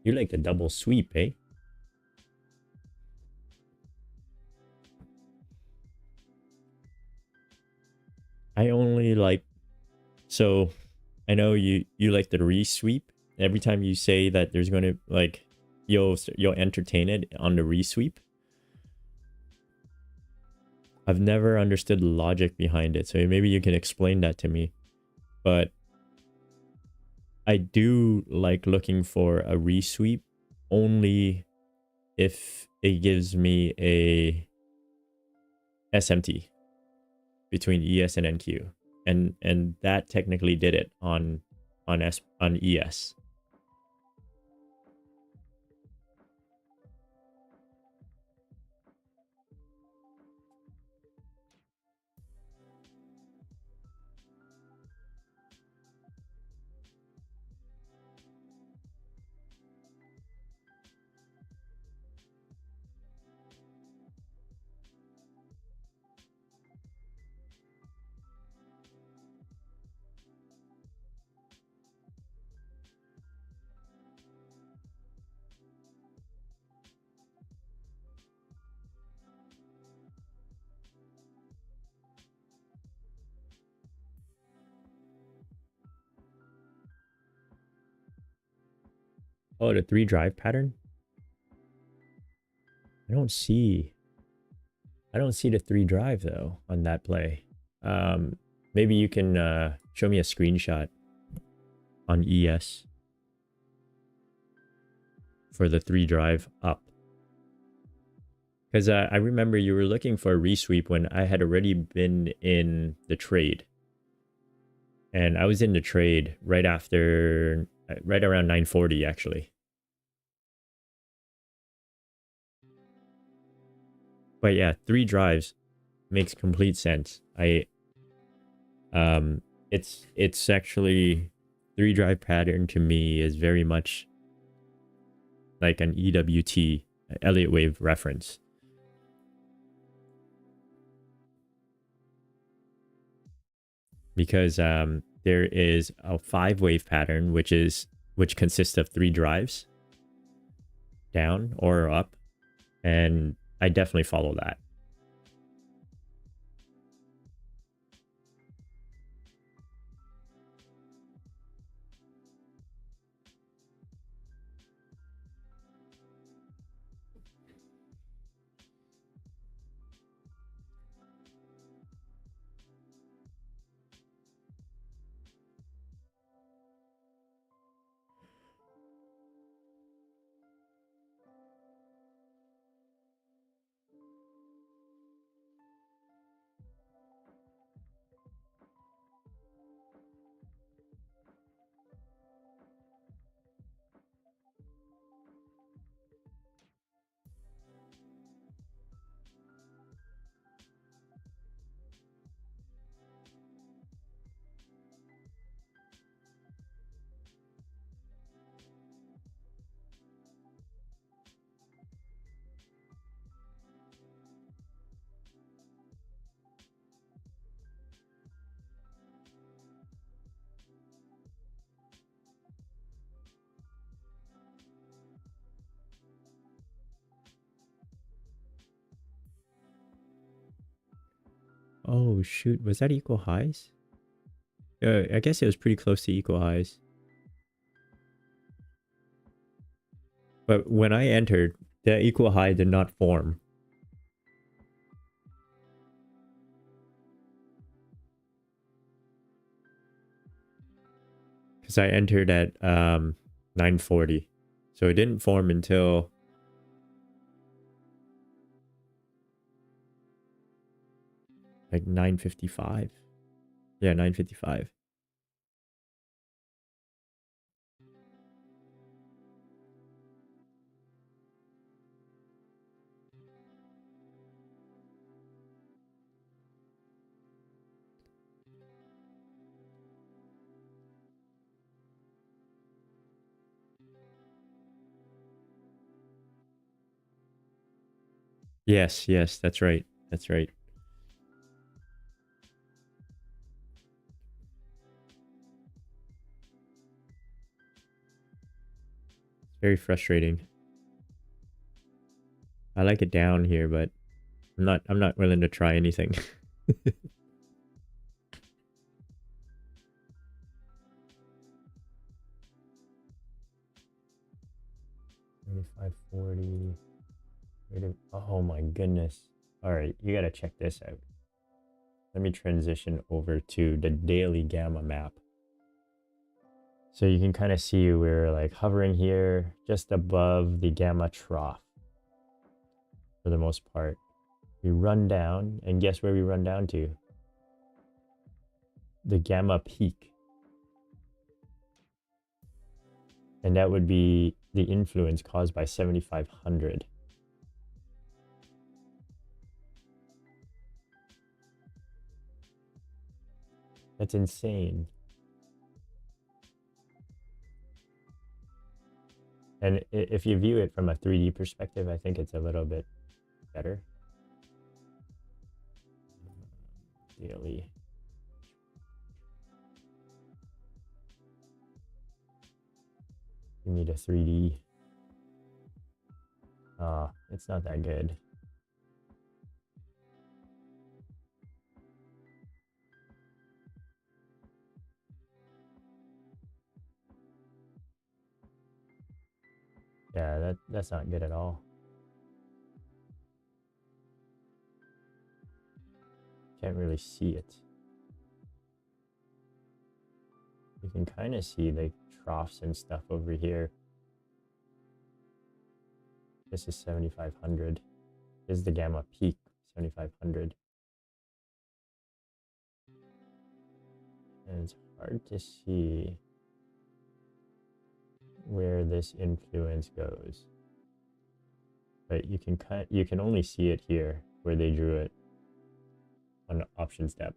You like the double sweep, eh? I only like, so I know you like the resweep. Every time you say that there's going to like you'll entertain it on the resweep. I've never understood the logic behind it, so maybe you can explain that to me. But I do like looking for a resweep only if it gives me a SMT between ES and NQ. And that technically did it on ES. Oh, the 3 drive pattern? I don't see the 3 drive though on that play. Maybe you can show me a screenshot on ES for the 3 drive up. Because I remember you were looking for a resweep when I had already been in the trade. And I was in the trade right after, right around 940 actually. But yeah, 3 drives makes complete sense. It's actually 3 drive pattern to me is very much like an EWT, Elliott wave reference. Because there is a 5 wave pattern which consists of 3 drives down or up, and I definitely follow that. Oh shoot, was that equal highs? I guess it was pretty close to equal highs. But when I entered, the equal high did not form. Because I entered at 940. So it didn't form until like 9:55. Yeah, 9:55. Yes, yes, that's right. That's right. It's very frustrating. I like it down here, but I'm not willing to try anything. 3540. Oh my goodness. All right, you got to check this out. Let me transition over to the daily gamma map. So you can kind of see we're like hovering here just above the gamma trough for the most part. We run down, and guess where we run down to? The gamma peak. And that would be the influence caused by 7,500. That's insane. And if you view it from a 3D perspective, I think it's a little bit better. Daily. You need a 3D. It's not that good. Yeah, that's not good at all. Can't really see it. You can kind of see the troughs and stuff over here. This is 7,500. This is the gamma peak, 7,500. And it's hard to see where this influence goes. But you can only see it here where they drew it on OptionsDepth.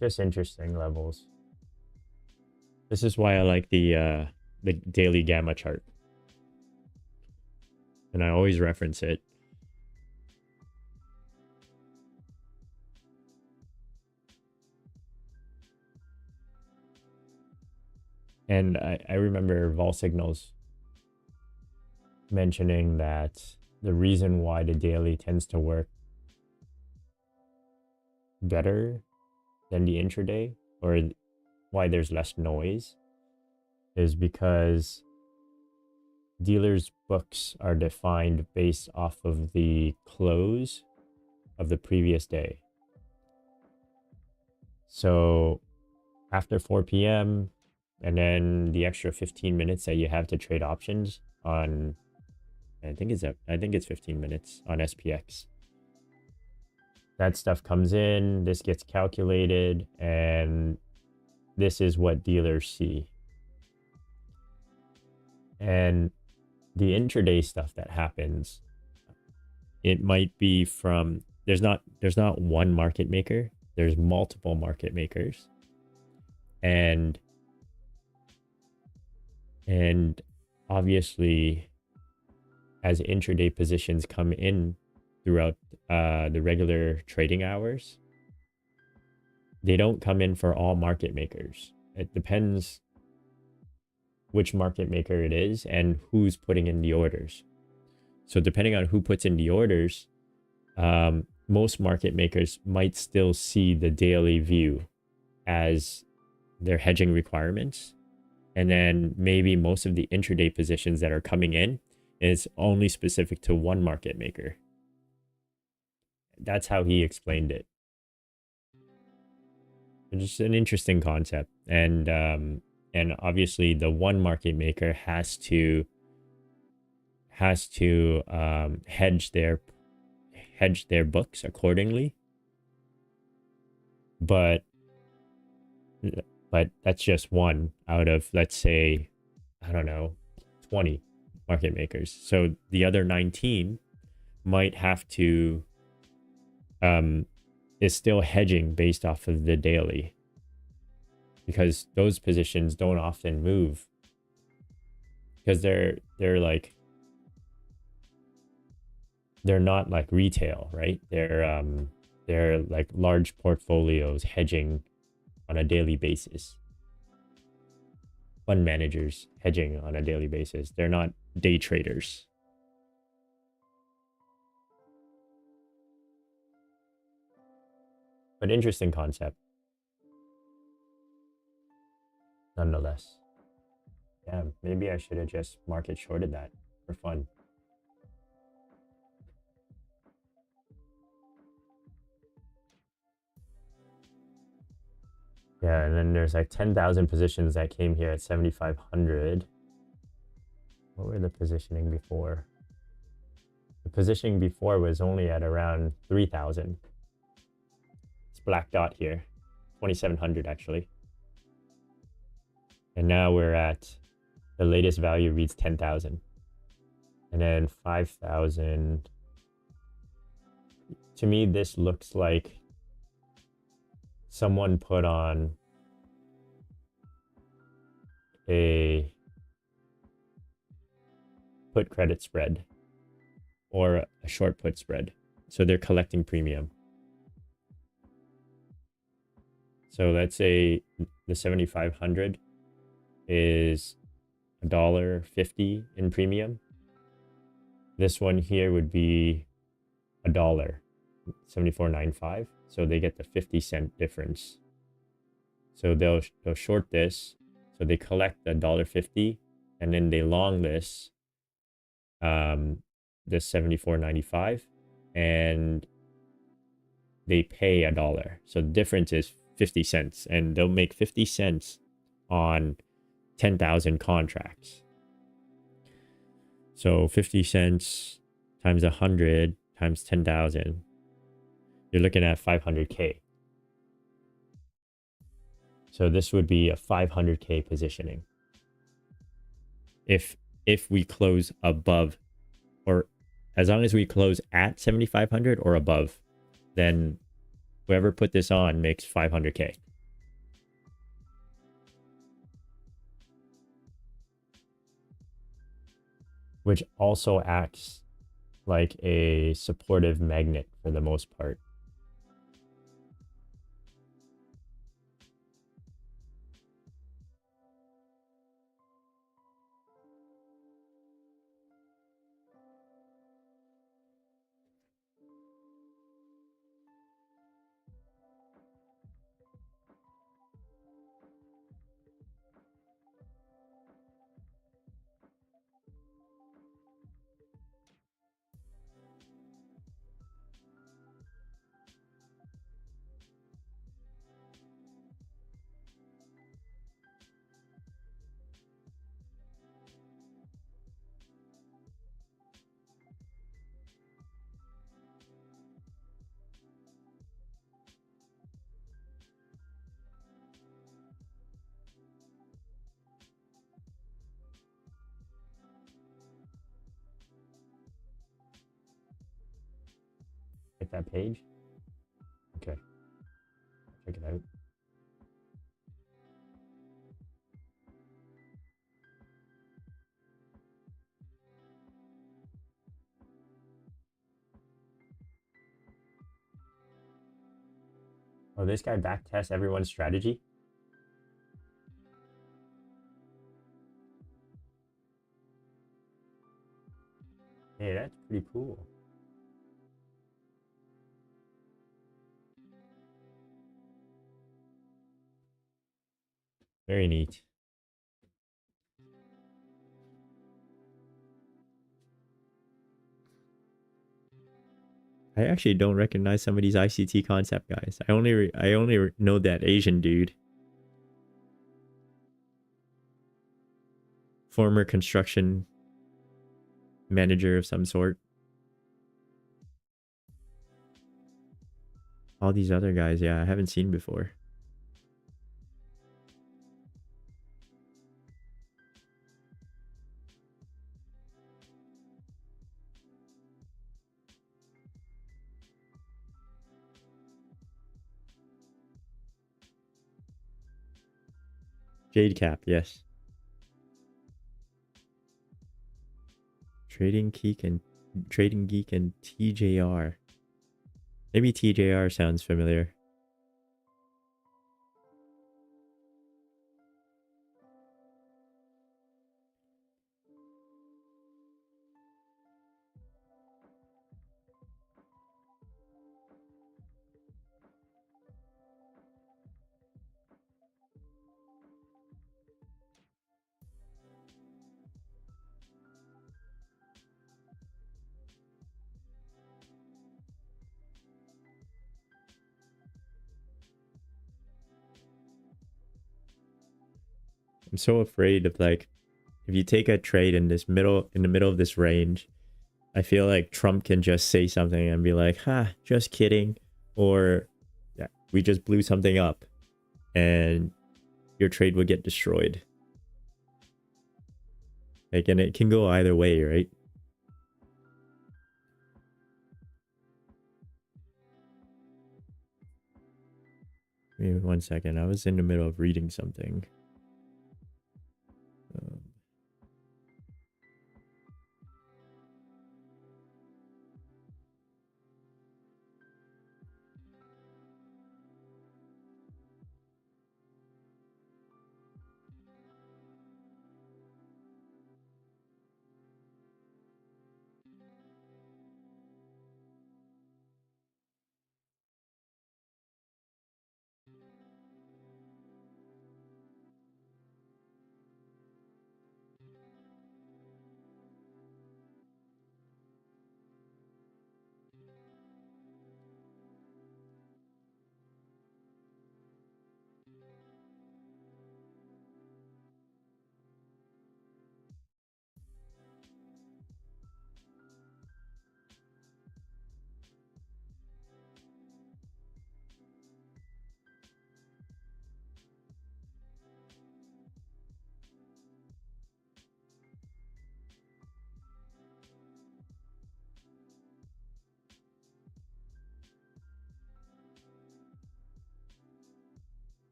Just interesting levels. This is why I like the daily gamma chart. And I always reference it. And I remember Vol Signals mentioning that the reason why the daily tends to work better than the intraday, or why there's less noise, is because dealers' books are defined based off of the close of the previous day. So after 4 p.m. and then the extra 15 minutes that you have to trade options on, I think it's 15 minutes on SPX. That stuff comes in, this gets calculated, and this is what dealers see. And the intraday stuff that happens, it might be from, there's not one market maker, there's multiple market makers. And obviously, as intraday positions come in throughout the regular trading hours, they don't come in for all market makers. it depends which market maker it is and who's putting in the orders. So depending on who puts in the orders, most market makers might still see the daily view as their hedging requirements. And then maybe most of the intraday positions that are coming in is only specific to one market maker. That's how he explained it. It's just an interesting concept. And obviously the one market maker has to hedge their books accordingly. But that's just one out of, let's say, I don't know, 20 market makers. So the other 19 might have to is still hedging based off of the daily, because those positions don't often move because they're not like retail, right? They're like large portfolios hedging on a daily basis. Fund managers hedging on a daily basis. They're not day traders. But interesting concept, nonetheless. Yeah, maybe I should have just market shorted that for fun. Yeah, and then there's like 10,000 positions that came here at 7,500. What were the positioning before? The positioning before was only at around 3,000. It's black dot here, 2,700 actually. And now we're at, the latest value reads 10,000. And then 5,000. To me, this looks like someone put on a put credit spread or a short put spread. So they're collecting premium. So let's say the 7,500 is $1.50 in premium. This one here would be $1, 74.95. So they get the 50-cent difference. So they'll short this. So they collect the $1.50 and then they long this, this 74.95, and they pay $1. So the difference is 50 cents, and they'll make 50 cents on 10,000 contracts. So 50 cents times 100 times 10,000, you're looking at 500K. So this would be a 500K positioning. If we close above, or as long as we close at 7,500 or above, then whoever put this on makes 500K. Which also acts like a supportive magnet for the most part. Hit that page. Okay, check it out. Oh, this guy backtests everyone's strategy. That's pretty cool. Very neat. I actually don't recognize some of these ICT concept guys. I only know that Asian dude. Former construction manager of some sort. All these other guys, yeah, I haven't seen before. Jade Cap, yes. Trading Geek and TJR. Maybe TJR sounds familiar. I'm so afraid of, like, if you take a trade in the middle of this range, I feel like Trump can just say something and be like, "Ha, just kidding," or yeah, we just blew something up, and your trade would get destroyed. Like, and it can go either way, right? Give me 1 second. I was in the middle of reading something.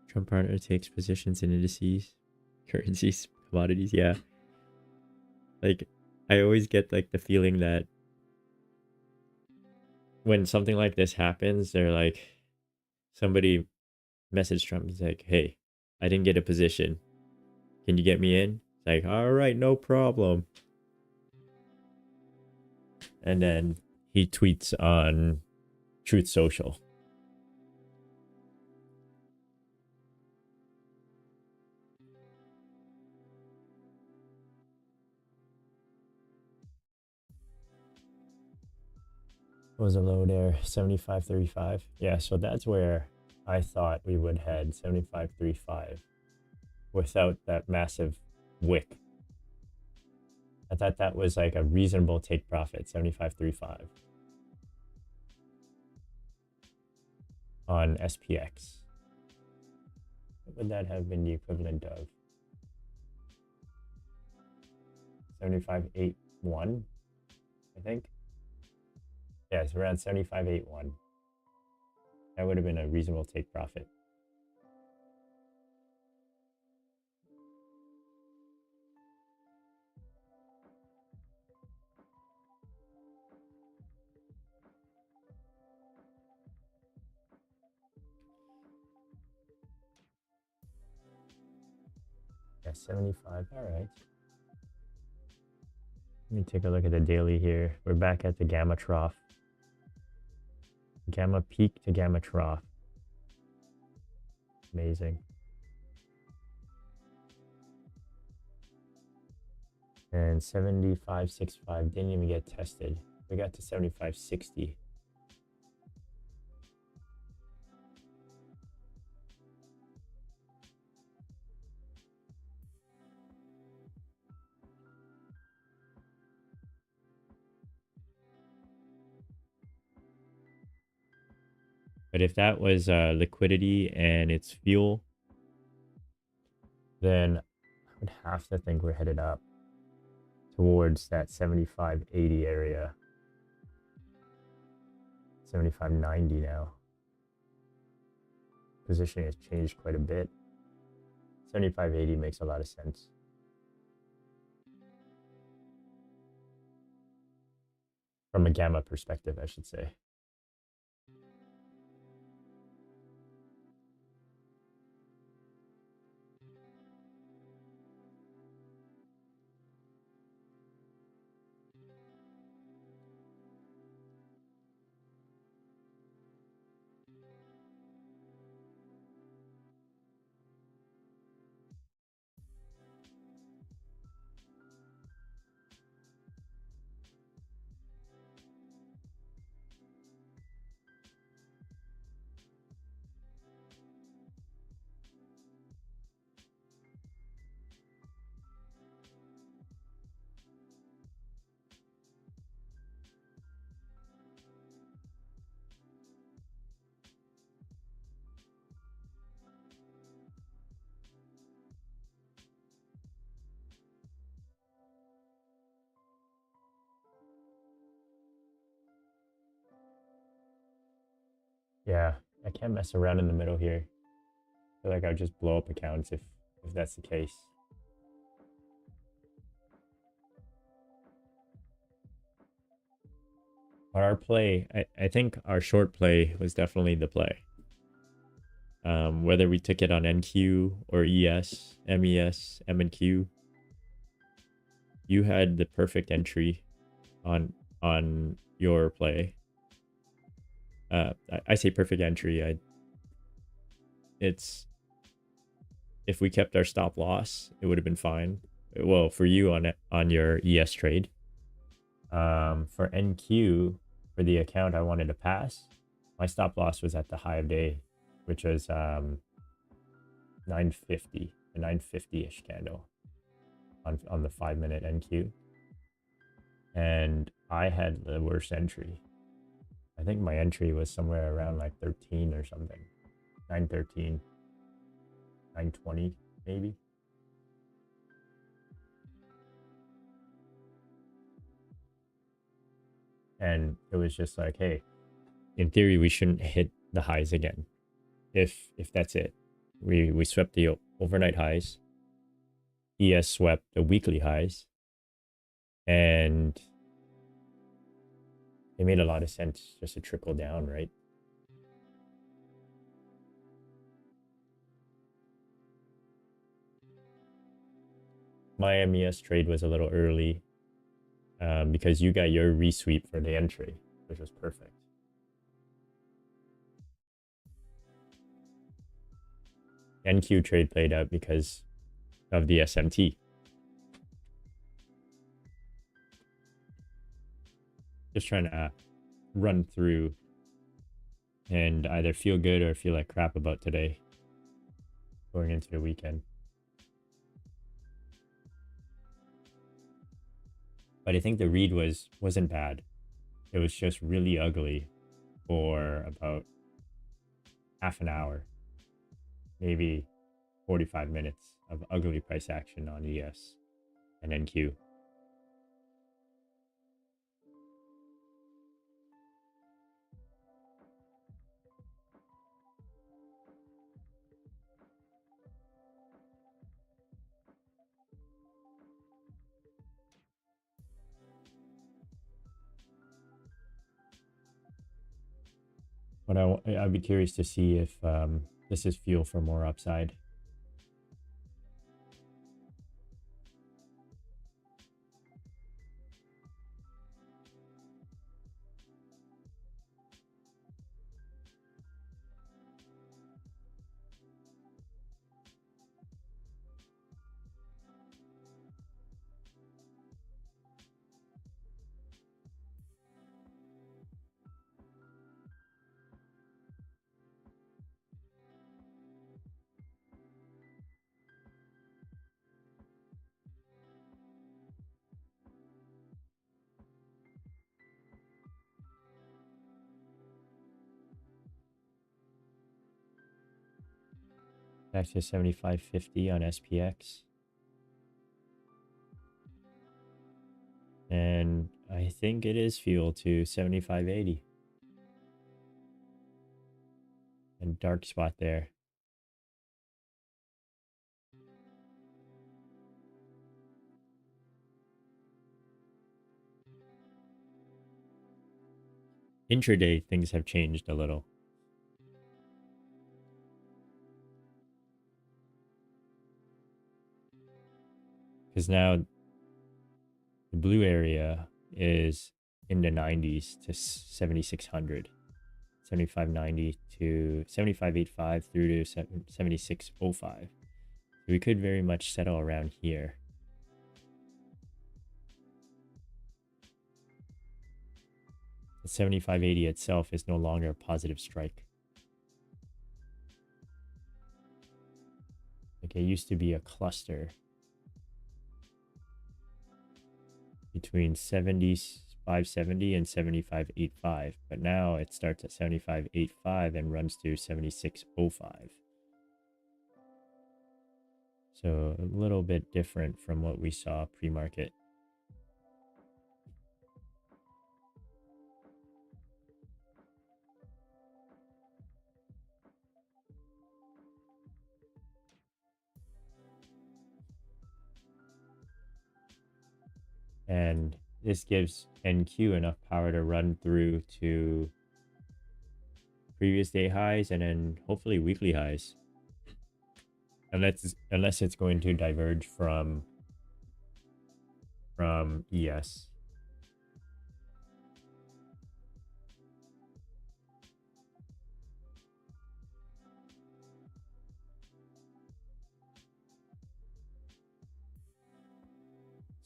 Trump partner takes positions in indices, currencies, commodities. Yeah. Like, I always get, like, the feeling that when something like this happens, they're like, somebody messaged Trump. He's like, hey, I didn't get a position. Can you get me in? It's like, all right, no problem. And then he tweets on Truth Social. What was the low there? 75.35. Yeah, so that's where I thought we would head, 75.35, without that massive wick. I thought that was like a reasonable take profit, 75.35 on SPX. What would that have been the equivalent of? 75.81, I think. Yeah, it's around 75.81. That would have been a reasonable take profit. Yeah, 75. All right. Let me take a look at the daily here. We're back at the gamma trough. Gamma peak to gamma trough. Amazing. And 75.65 didn't even get tested. We got to 75.60. But if that was liquidity and it's fuel, then I would have to think we're headed up towards that 75.80 area. 75.90 now. Positioning has changed quite a bit. 75.80 makes a lot of sense. From a gamma perspective, I should say. Yeah, I can't mess around in the middle here. I feel like I'll just blow up accounts if that's the case. But our play, I think our short play was definitely the play. Whether we took it on NQ or ES, MES, M&Q, you had the perfect entry on your play. I say perfect entry. It's if we kept our stop loss, it would have been fine. Well, for you on your ES trade. For NQ, for the account I wanted to pass, my stop loss was at the high of day, which was 950, a 950-ish candle on the 5-minute NQ. And I had the worst entry. I think my entry was somewhere around like 13 or something. 913, 920 maybe. And it was just like, hey, in theory, we shouldn't hit the highs again. If that's it. We swept the overnight highs. ES swept the weekly highs. And it made a lot of sense just to trickle down, right? my MES trade was a little early because you got your resweep for the entry, which was perfect. NQ trade played out because of the SMT. Just trying to run through and either feel good or feel like crap about today going into the weekend. But I think the read wasn't bad. It was just really ugly for about half an hour, maybe 45 minutes of ugly price action on ES and NQ. But I'd be curious to see if this is fuel for more upside. Back to 75.50 on SPX. And I think it is fuel to 75.80. And dark spot there. Intraday things have changed a little. Because now the blue area is in the 90s to 7600, 7590 to 7585 through to 7605. We could very much settle around here. The 7580 itself is no longer a positive strike. Like it used to be a cluster between 7570 and 7585, but now it starts at 7585 and runs to 7605. So a little bit different from what we saw pre-market. And this gives NQ enough power to run through to previous day highs and then hopefully weekly highs. Unless it's going to diverge from ES.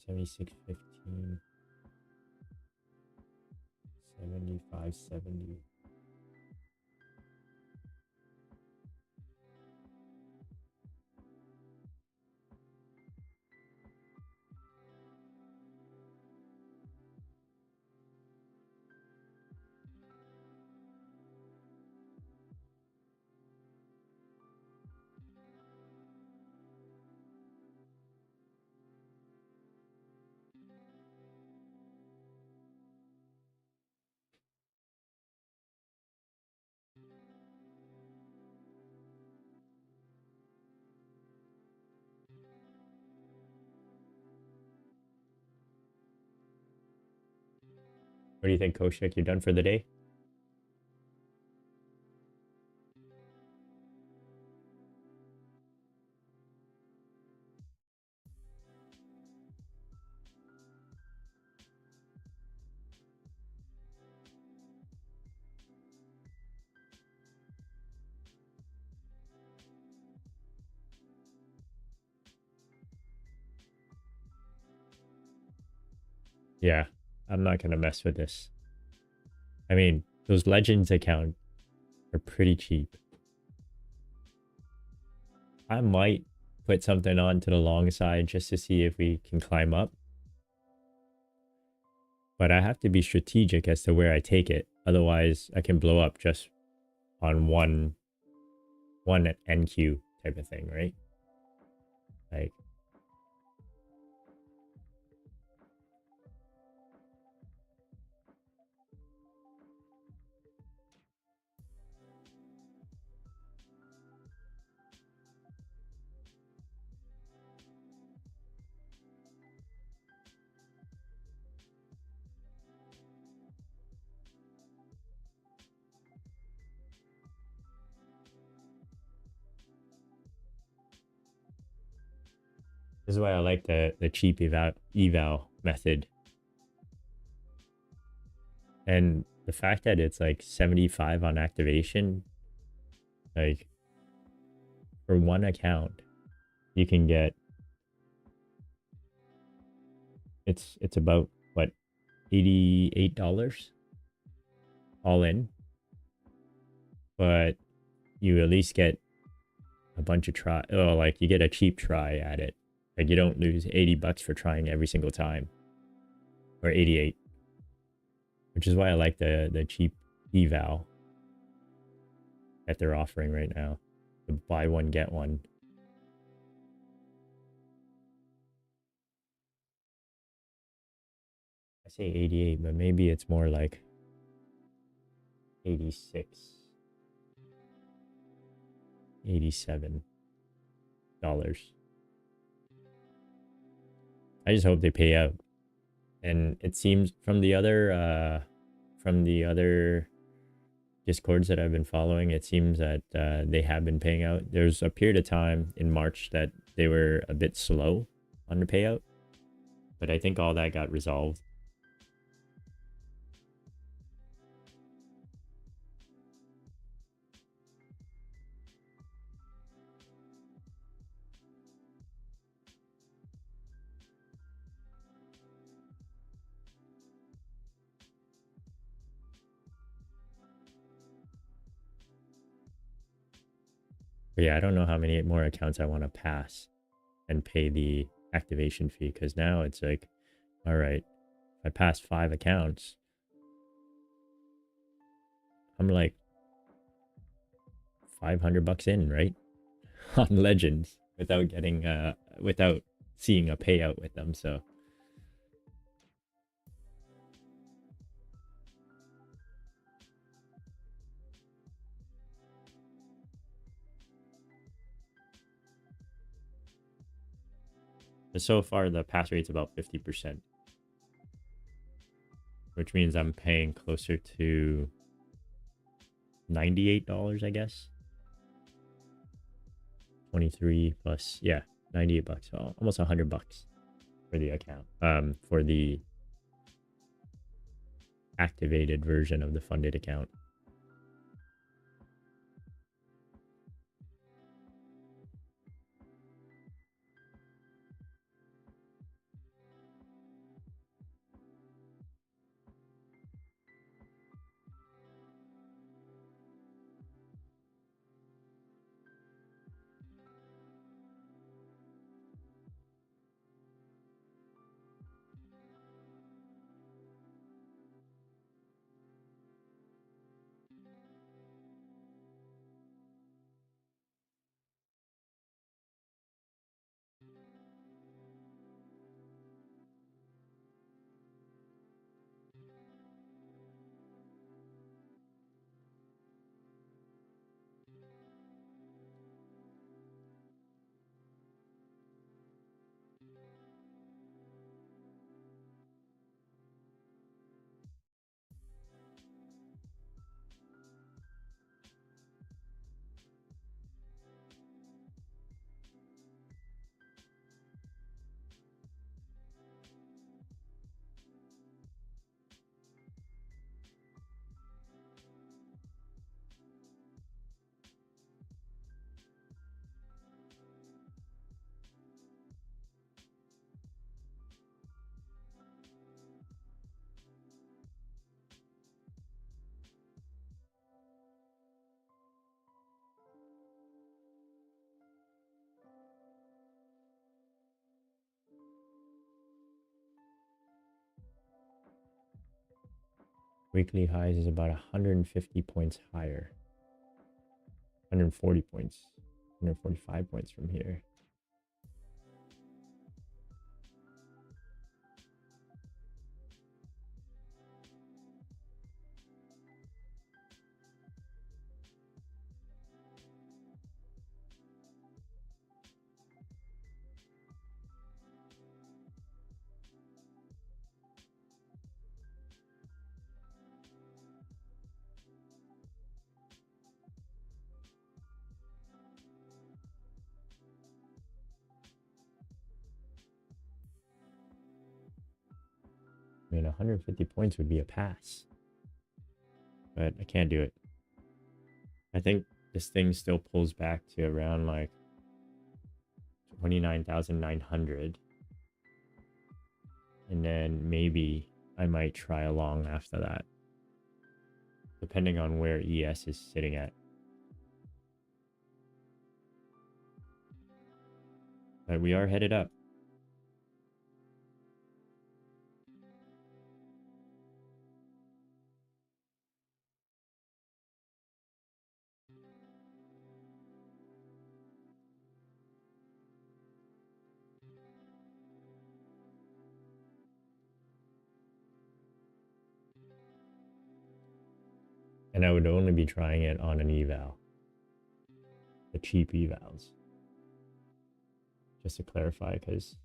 $76.15, $75.70. What do you think, Koshik? You're done for the day? Yeah, I'm not gonna mess with this. I mean, those Legends accounts are pretty cheap. I might put something on to the long side just to see if we can climb up. But I have to be strategic as to where I take it. Otherwise, I can blow up just on one NQ type of thing, right? Like, this is why I like the cheap eval method. And the fact that it's like 75 on activation, like for one account, you can get it's about what, $88 all in, but you at least get a bunch of like you get a cheap try at it. Like you don't lose $80 for trying every single time, or 88, which is why I like the cheap eval that they're offering right now. The buy one get one. I say 88, but maybe it's more like 86, $87. I just hope they pay out. And it seems from the other discords that I've been following, it seems that they have been paying out. There's a period of time in March that they were a bit slow on the payout, but I think all that got resolved. But yeah, I don't know how many more accounts I want to pass and pay the activation fee, because now it's like, all right, if I pass 5 accounts, I'm like $500 in, right? On Legends without getting without seeing a payout with them. So but so far the pass rate's about 50%, which means I'm paying closer to $98, I guess. 23 plus, yeah, $98, so almost $100 for the account. For the activated version of the funded account. Weekly highs is about 150 points higher. 140 points. 145 points from here. I mean, 150 points would be a pass, but I can't do it. I think this thing still pulls back to around like 29,900. And then maybe I might try a long after that, depending on where ES is sitting at. But we are headed up. And I would only be trying it on an eval. The cheap evals. Just to clarify, because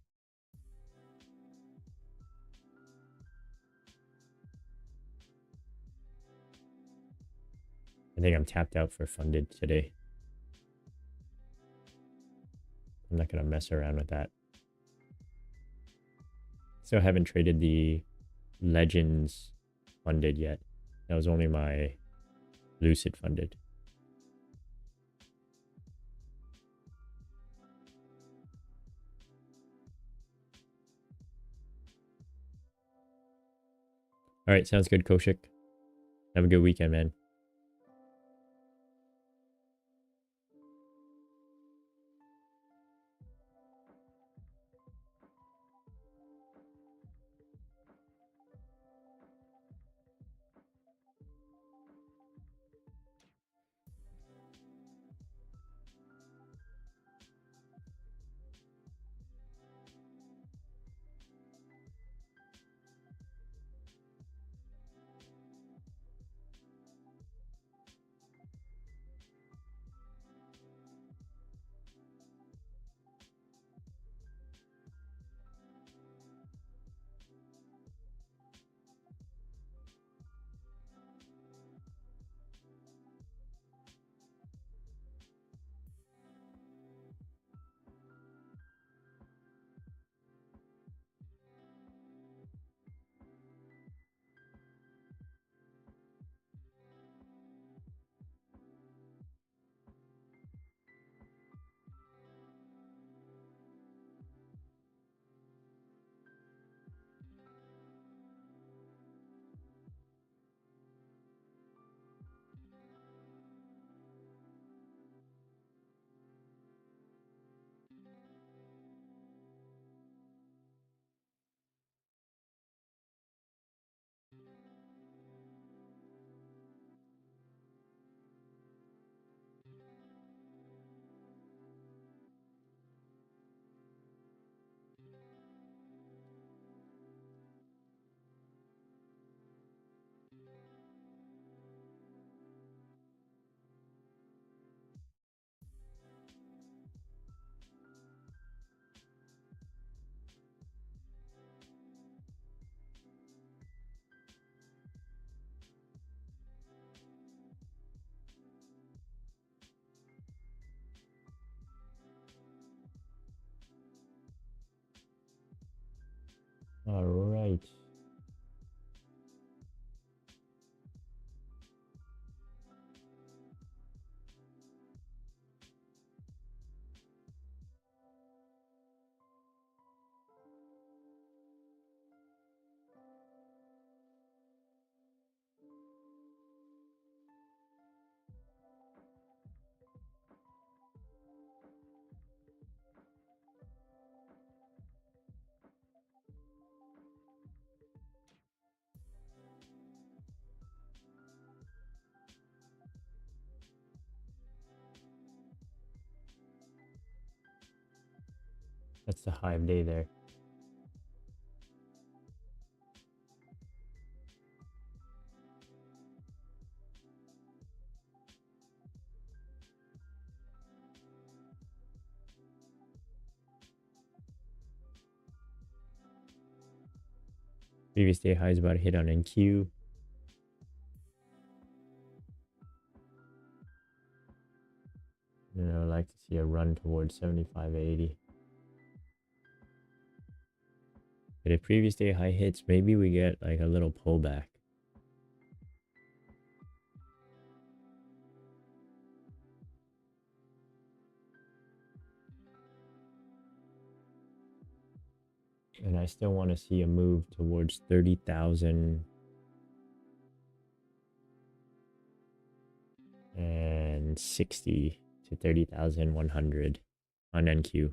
I think I'm tapped out for funded today. I'm not going to mess around with that. Still haven't traded the Legends funded yet. That was only my Lucid funded. All right, sounds good, Koshik. Have a good weekend, man. All right. That's the 5-day there. Previous day high is about to hit on NQ. And I would like to see a run towards 75.80. But if previous day high hits, maybe we get like a little pullback. And I still want to see a move towards 30,000 and 60 to 30,100 on NQ.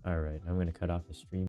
All right, I'm going to cut off the stream.